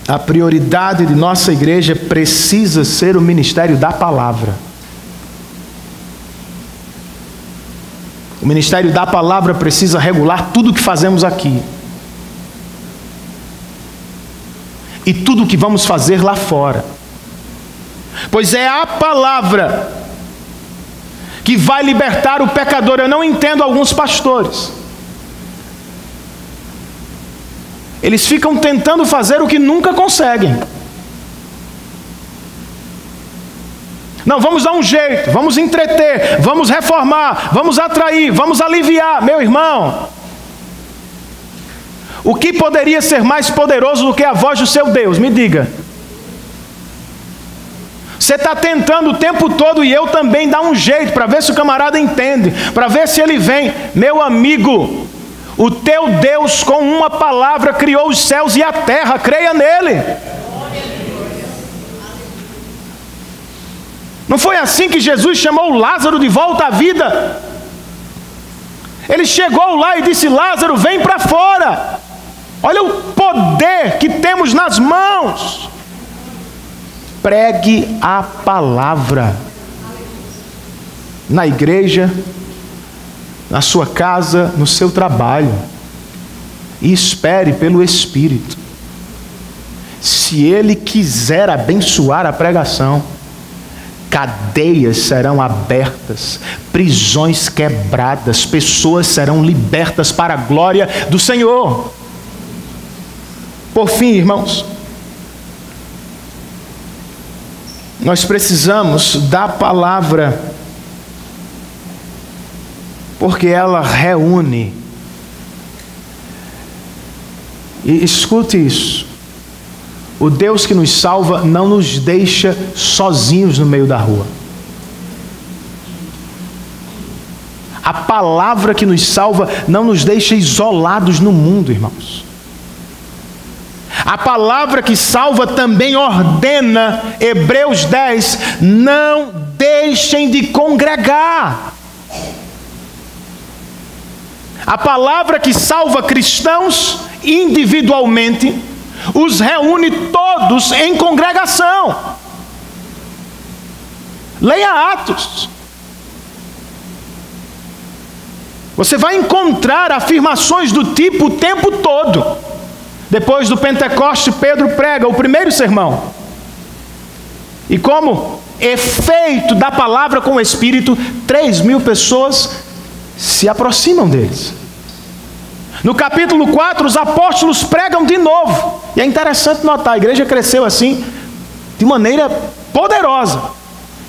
Speaker 1: a prioridade de nossa igreja precisa ser o ministério da palavra. O ministério da palavra precisa regular tudo o que fazemos aqui. e tudo o que vamos fazer lá fora. Pois é a palavra que vai libertar o pecador. Eu não entendo alguns pastores. Eles ficam tentando fazer o que nunca conseguem. Não, vamos dar um jeito, vamos entreter, vamos reformar, vamos atrair, vamos aliviar. Meu irmão, o que poderia ser mais poderoso do que a voz do seu Deus? Me diga. Você está tentando o tempo todo, e eu também, dar um jeito para ver se o camarada entende, para ver se ele vem. Meu amigo, o teu Deus com uma palavra criou os céus e a terra, creia nele. Não foi assim que Jesus chamou Lázaro de volta à vida? Ele chegou lá e disse: Lázaro, vem para fora. Olha o poder que temos nas mãos. Pregue a palavra. Na igreja, na sua casa, no seu trabalho. E espere pelo Espírito. Se Ele quiser abençoar a pregação, cadeias serão abertas, prisões quebradas, pessoas serão libertas para a glória do Senhor. Por fim, irmãos, nós precisamos da palavra, porque ela reúne. E escute isso: o Deus que nos salva não nos deixa sozinhos no meio da rua. A palavra que nos salva não nos deixa isolados no mundo, irmãos. A palavra que salva também ordena, Hebreus 10, não deixem de congregar. A palavra que salva cristãos individualmente os reúne todos em congregação. Leia Atos. Você vai encontrar afirmações do tipo o tempo todo. Depois do Pentecoste, Pedro prega o primeiro sermão. E como efeito da palavra com o Espírito, 3.000 pessoas se aproximam deles. No capítulo 4, os apóstolos pregam de novo. E é interessante notar, a igreja cresceu assim, de maneira poderosa.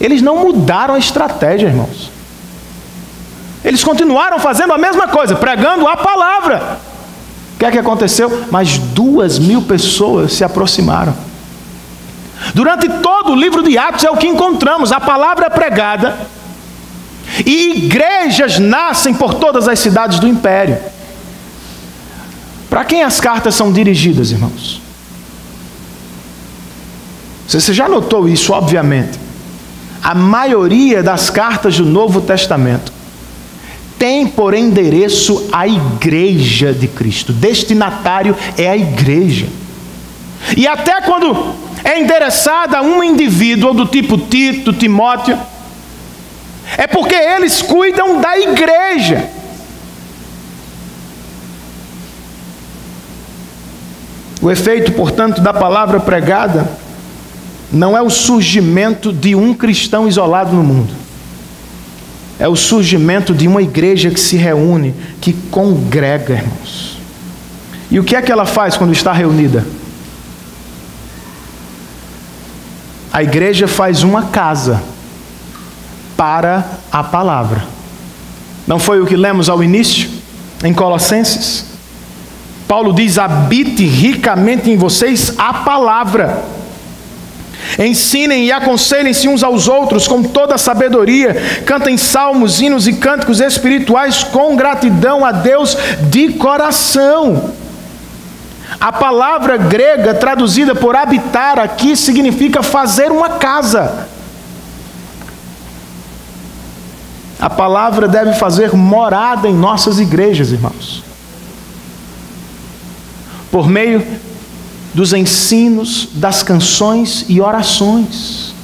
Speaker 1: Eles não mudaram a estratégia, irmãos. Eles continuaram fazendo a mesma coisa, pregando a palavra. O que é que aconteceu? Mas 2.000 pessoas se aproximaram. Durante todo o livro de Atos é o que encontramos, a palavra pregada. E igrejas nascem por todas as cidades do império. Para quem as cartas são dirigidas, irmãos? Você já notou isso, obviamente. A maioria das cartas do Novo Testamento tem por endereço a igreja de Cristo. Destinatário é a igreja. E até quando é endereçada a um indivíduo do tipo Tito, Timóteo, é porque eles cuidam da igreja. O efeito, portanto, da palavra pregada não é o surgimento de um cristão isolado no mundo. É o surgimento de uma igreja que se reúne, que congrega, irmãos. E o que é que ela faz quando está reunida? A igreja faz uma casa para a palavra. Não foi o que lemos ao início, em Colossenses? Paulo diz: habite ricamente em vocês a palavra. Ensinem e aconselhem-se uns aos outros com toda a sabedoria. Cantem salmos, hinos e cânticos espirituais com gratidão a Deus de coração. A palavra grega traduzida por habitar aqui significa fazer uma casa. A palavra deve fazer morada em nossas igrejas, irmãos. Por meio dos ensinos, das canções e orações.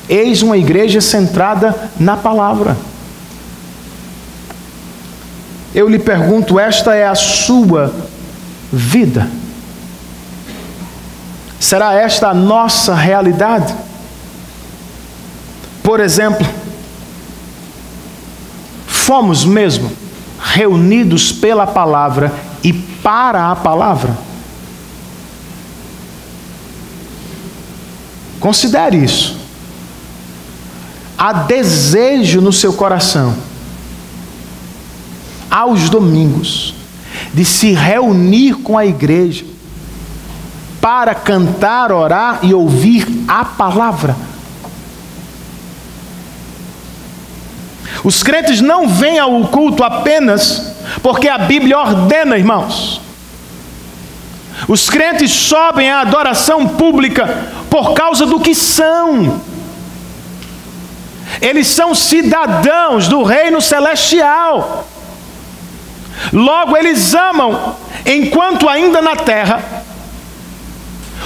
Speaker 1: Eis uma igreja centrada na palavra. Eu lhe pergunto, esta é a sua vida? Será esta a nossa realidade? Por exemplo, fomos mesmo reunidos pela palavra e para a palavra? Considere isso. Há desejo no seu coração, aos domingos, de se reunir com a igreja para cantar, orar e ouvir a palavra. Os crentes não vêm ao culto apenas porque a Bíblia ordena, irmãos. Os crentes sobem à adoração pública por causa do que são. Eles são cidadãos do reino celestial. Logo, eles amam, enquanto ainda na terra,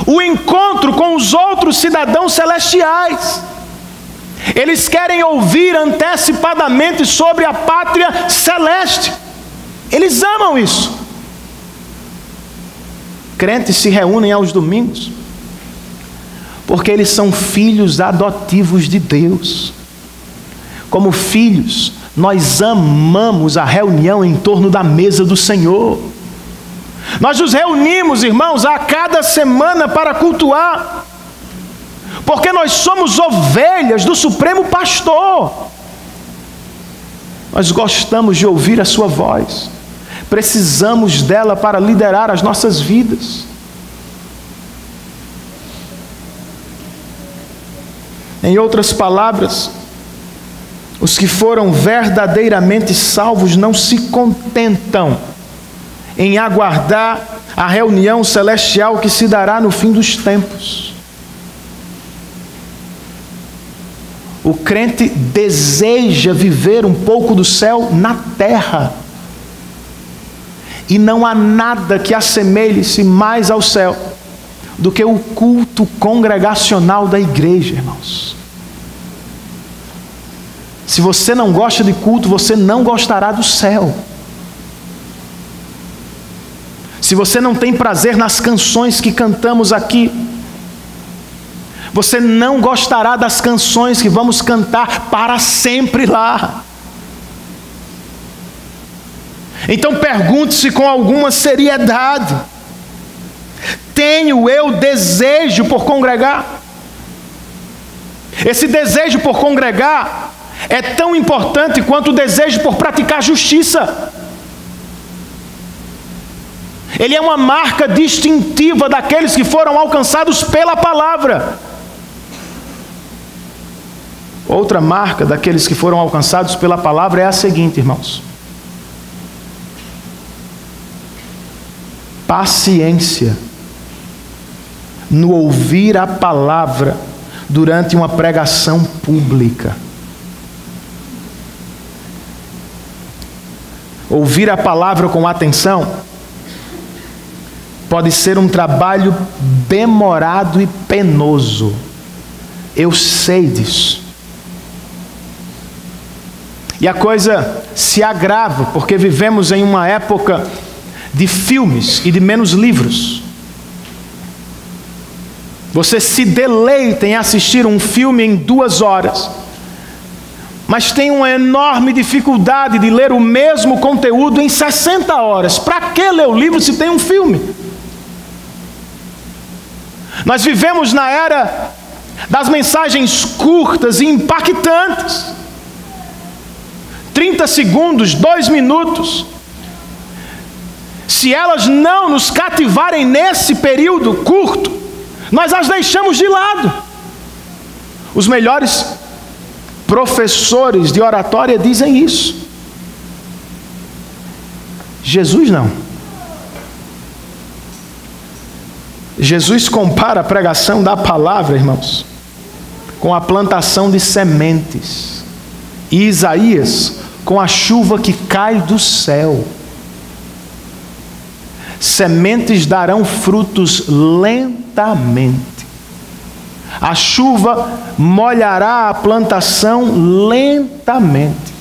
Speaker 1: o encontro com os outros cidadãos celestiais. Eles querem ouvir antecipadamente sobre a pátria celeste. Eles amam isso. Crentes se reúnem aos domingos porque eles são filhos adotivos de Deus. Como filhos, nós amamos a reunião em torno da mesa do Senhor. Nós nos reunimos, irmãos, a cada semana para cultuar, porque nós somos ovelhas do Supremo Pastor. Nós gostamos de ouvir a sua voz. Precisamos dela para liderar as nossas vidas. Em outras palavras, os que foram verdadeiramente salvos não se contentam em aguardar a reunião celestial que se dará no fim dos tempos. O crente deseja viver um pouco do céu na terra. E não há nada que assemelhe-se mais ao céu do que o culto congregacional da igreja, irmãos. Se você não gosta de culto, você não gostará do céu. Se você não tem prazer nas canções que cantamos aqui, você não gostará das canções que vamos cantar para sempre lá. Então pergunte-se com alguma seriedade: tenho eu desejo por congregar? Esse desejo por congregar é tão importante quanto o desejo por praticar justiça. Ele é uma marca distintiva daqueles que foram alcançados pela palavra. Outra marca daqueles que foram alcançados pela palavra é a seguinte, irmãos: paciência no ouvir a palavra durante uma pregação pública. Ouvir a palavra com atenção pode ser um trabalho demorado e penoso. Eu sei disso. E a coisa se agrava porque vivemos em uma época de filmes e de menos livros. Você se deleita em assistir um filme em 2 horas, mas tem uma enorme dificuldade de ler o mesmo conteúdo em 60 horas. Para que ler o livro se tem um filme? Nós vivemos na era das mensagens curtas e impactantes. 30 segundos, 2 minutos. Se elas não nos cativarem nesse período curto, nós as deixamos de lado. Os melhores professores de oratória dizem isso. Jesus não. Jesus compara a pregação da palavra, irmãos, com a plantação de sementes. E Isaías com a chuva que cai do céu. Sementes darão frutos lentamente. A chuva molhará a plantação lentamente.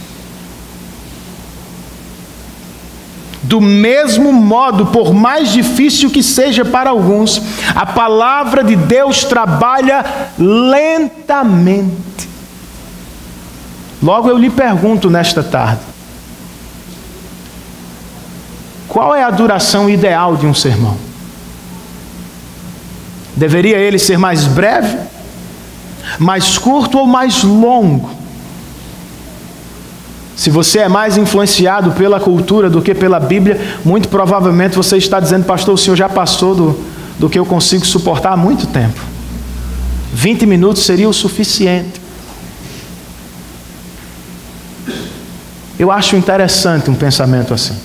Speaker 1: Do mesmo modo, por mais difícil que seja para alguns, a palavra de Deus trabalha lentamente. Logo eu lhe pergunto nesta tarde: qual é a duração ideal de um sermão? Deveria ele ser mais breve, mais curto ou mais longo? Se você é mais influenciado pela cultura do que pela Bíblia, muito provavelmente você está dizendo: pastor, o senhor já passou do que eu consigo suportar há muito tempo. 20 minutos seria o suficiente. Eu acho interessante um pensamento assim.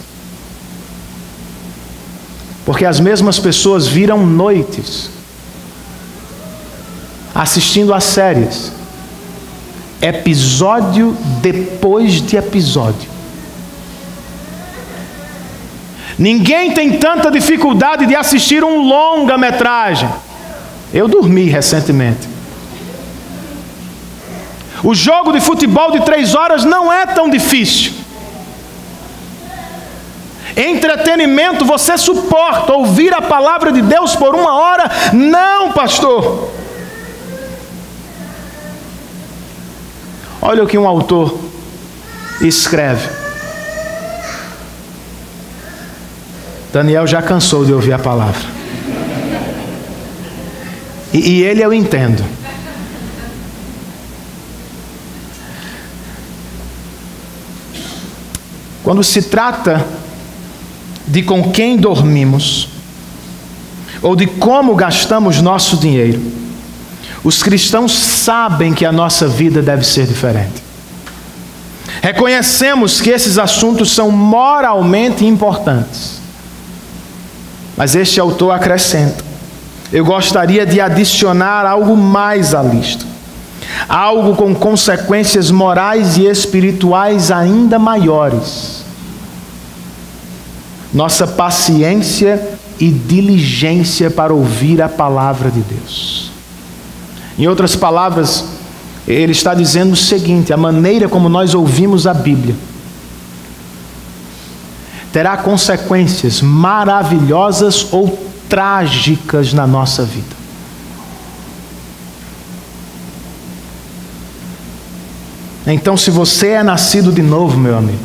Speaker 1: Porque as mesmas pessoas viram noites assistindo a séries, episódio depois de episódio. Ninguém tem tanta dificuldade de assistir um longa-metragem. Eu dormi recentemente. O jogo de futebol de 3 horas não é tão difícil. Entretenimento, você suporta ouvir a palavra de Deus por 1 hora? Não, pastor. Olha o que um autor escreve. Daniel já cansou de ouvir a palavra. E ele eu entendo. Quando se trata de com quem dormimos, ou de como gastamos nosso dinheiro, os cristãos sabem que a nossa vida deve ser diferente. Reconhecemos que esses assuntos são moralmente importantes. Mas este autor acrescenta: eu gostaria de adicionar algo mais à lista. Algo com consequências morais e espirituais ainda maiores. Nossa paciência e diligência para ouvir a palavra de Deus. Em outras palavras, ele está dizendo o seguinte: a maneira como nós ouvimos a Bíblia terá consequências maravilhosas ou trágicas na nossa vida. Então, se você é nascido de novo, meu amigo,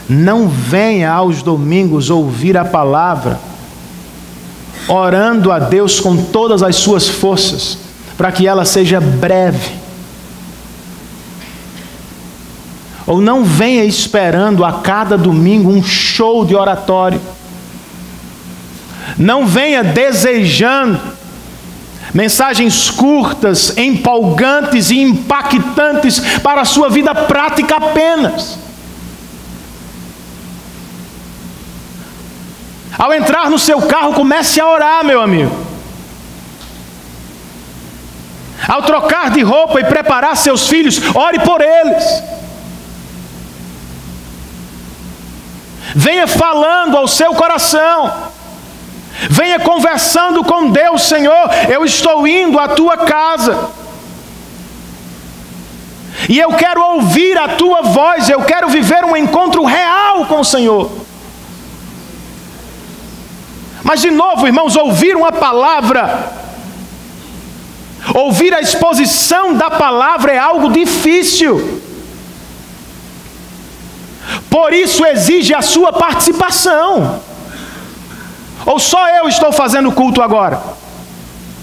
Speaker 1: não venha aos domingos ouvir a palavra orando a Deus com todas as suas forças, para que ela seja breve. Ou não venha esperando a cada domingo um show de oratório. Não venha desejando mensagens curtas, empolgantes e impactantes para a sua vida prática apenas. Ao entrar no seu carro, comece a orar, meu amigo. Ao trocar de roupa e preparar seus filhos, ore por eles. Venha falando ao seu coração. Venha conversando com Deus: Senhor, eu estou indo à tua casa. E eu quero ouvir a tua voz, eu quero viver um encontro real com o Senhor. Mas de novo, irmãos, ouvir uma palavra, ouvir a exposição da palavra é algo difícil. Por isso exige a sua participação. Ou só eu estou fazendo culto agora?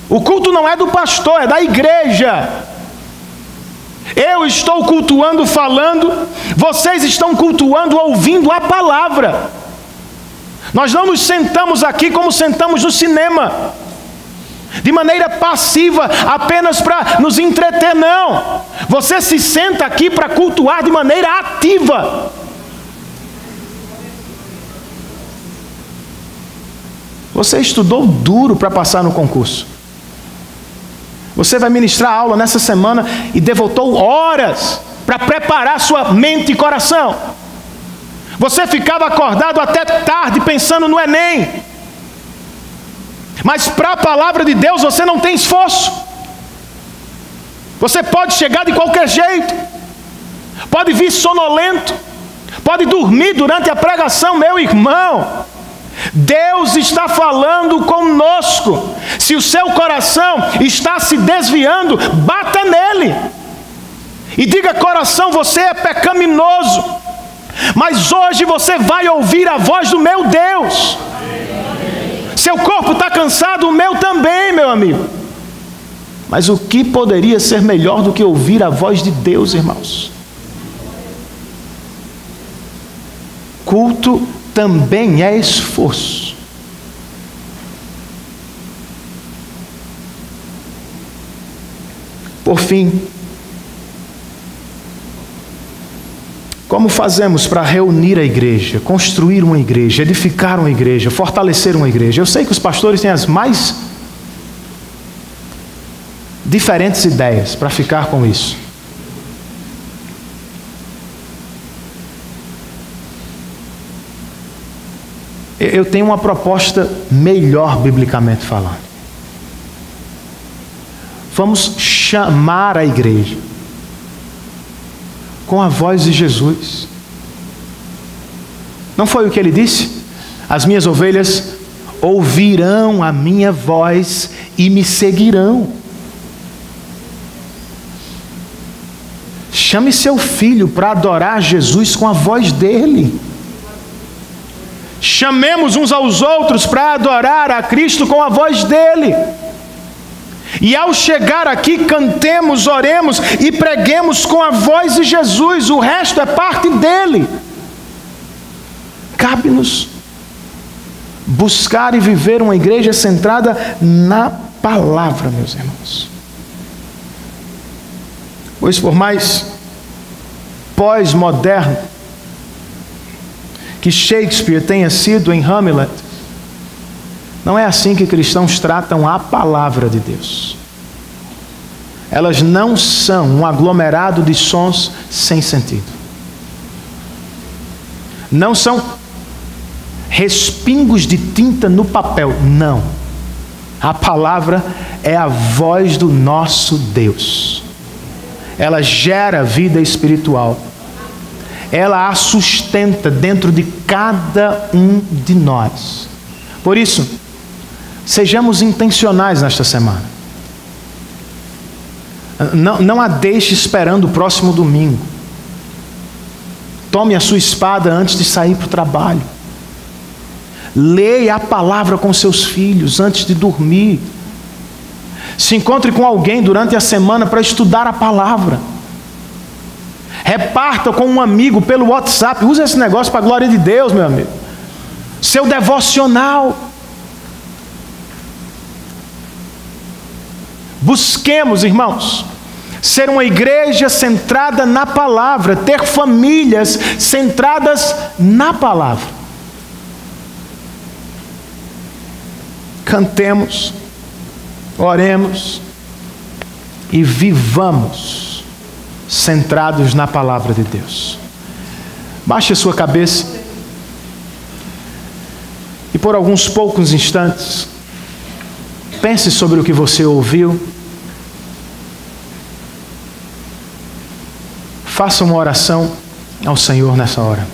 Speaker 1: O culto não é do pastor, é da igreja. Eu estou cultuando falando, vocês estão cultuando ouvindo a palavra. Nós não nos sentamos aqui como sentamos no cinema, de maneira passiva, apenas para nos entreter, não. Você se senta aqui para cultuar de maneira ativa. Você estudou duro para passar no concurso. Você vai ministrar aula nessa semana e devotou horas para preparar sua mente e coração. Você ficava acordado até tarde pensando no Enem. Mas para a palavra de Deus você não tem esforço. Você pode chegar de qualquer jeito. Pode vir sonolento. pode dormir durante a pregação, meu irmão. Deus está falando conosco. Se o seu coração está se desviando, bata nele e diga: coração, você é pecaminoso, mas hoje você vai ouvir a voz do meu Deus. Seu corpo está cansado, o meu também, meu amigo. Mas o que poderia ser melhor do que ouvir a voz de Deus, irmãos? Culto também é esforço. Por fim, como fazemos para reunir a igreja, construir uma igreja, edificar uma igreja, fortalecer uma igreja? Eu sei que os pastores têm as mais diferentes ideias para ficar com isso. Eu tenho uma proposta melhor, biblicamente falando. Vamos chamar a igreja com a voz de Jesus. Não foi o que ele disse? As minhas ovelhas ouvirão a minha voz e me seguirão. Chame seu filho para adorar Jesus com a voz dele. Chamemos uns aos outros para adorar a Cristo com a voz dele. E ao chegar aqui, cantemos, oremos e preguemos com a voz de Jesus. O resto é parte dele. Cabe-nos buscar e viver uma igreja centrada na palavra, meus irmãos. Pois por mais pós-moderno que Shakespeare tenha sido em Hamlet, não é assim que cristãos tratam a palavra de Deus. Elas não são um aglomerado de sons sem sentido. Não são respingos de tinta no papel. Não. A palavra é a voz do nosso Deus. Ela gera vida espiritual. Ela a sustenta dentro de cada um de nós. Por isso, sejamos intencionais nesta semana. Não a deixe esperando o próximo domingo. Tome a sua espada antes de sair para o trabalho. Leia a palavra com seus filhos antes de dormir. Se encontre com alguém durante a semana para estudar a palavra. Reparta com um amigo pelo WhatsApp. Use esse negócio para a glória de Deus, meu amigo. Seu devocional. Busquemos, irmãos, ser uma igreja centrada na palavra, ter famílias centradas na palavra. Cantemos, oremos e vivamos centrados na palavra de Deus. Baixe a sua cabeça e por alguns poucos instantes pense sobre o que você ouviu. Faça uma oração ao Senhor nessa hora.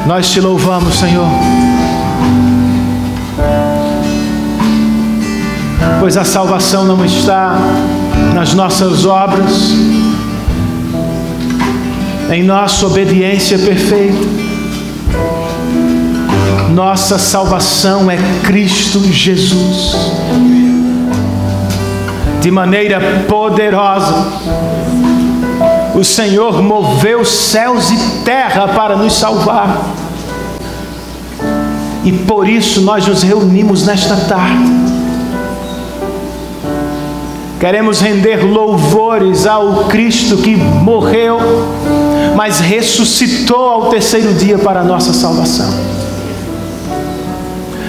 Speaker 1: Nós te louvamos, Senhor, pois a salvação não está nas nossas obras, em nossa obediência perfeita. Nossa salvação é Cristo Jesus. De maneira poderosa, o Senhor moveu céus e terra para nos salvar. E por isso nós nos reunimos nesta tarde. Queremos render louvores ao Cristo que morreu, mas ressuscitou ao terceiro dia para a nossa salvação.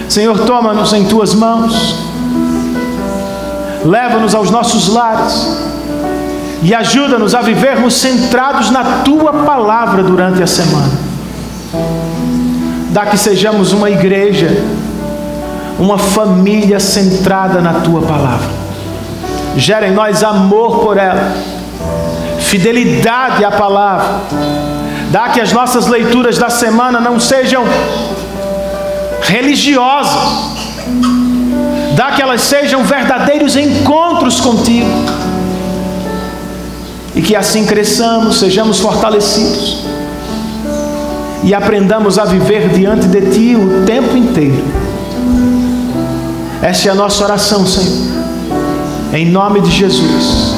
Speaker 1: Senhor, toma-nos em Tuas mãos, leva-nos aos nossos lares e ajuda-nos a vivermos centrados na Tua palavra durante a semana. Dá que sejamos uma igreja, uma família centrada na Tua palavra. gera em nós amor por ela, fidelidade à palavra. Dá que as nossas leituras da semana não sejam religiosas. Dá que elas sejam verdadeiros encontros contigo. E que assim cresçamos, sejamos fortalecidos e aprendamos a viver diante de Ti o tempo inteiro. Essa é a nossa oração, Senhor, em nome de Jesus.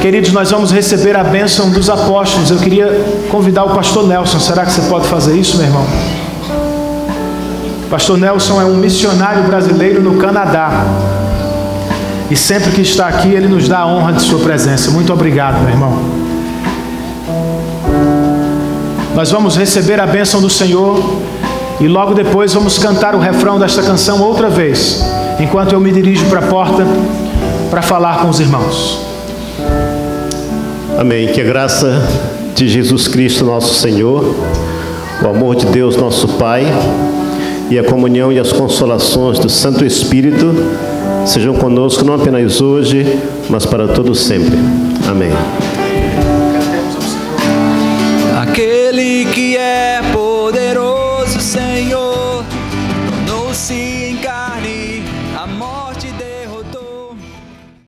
Speaker 1: Queridos, nós vamos receber a bênção dos apóstolos. Eu queria convidar o pastor Nelson. Será que você pode fazer isso, meu irmão? O pastor Nelson é um missionário brasileiro no Canadá. E sempre que está aqui, ele nos dá a honra de sua presença. Muito obrigado, meu irmão. Nós vamos receber a bênção do Senhor e logo depois vamos cantar o refrão desta canção outra vez, enquanto eu me dirijo para a porta para falar com os irmãos.
Speaker 2: Amém. Que a graça de Jesus Cristo, nosso Senhor, o amor de Deus, nosso Pai, e a comunhão e as consolações do Santo Espírito sejam conosco não apenas hoje, mas para todo sempre. Amém.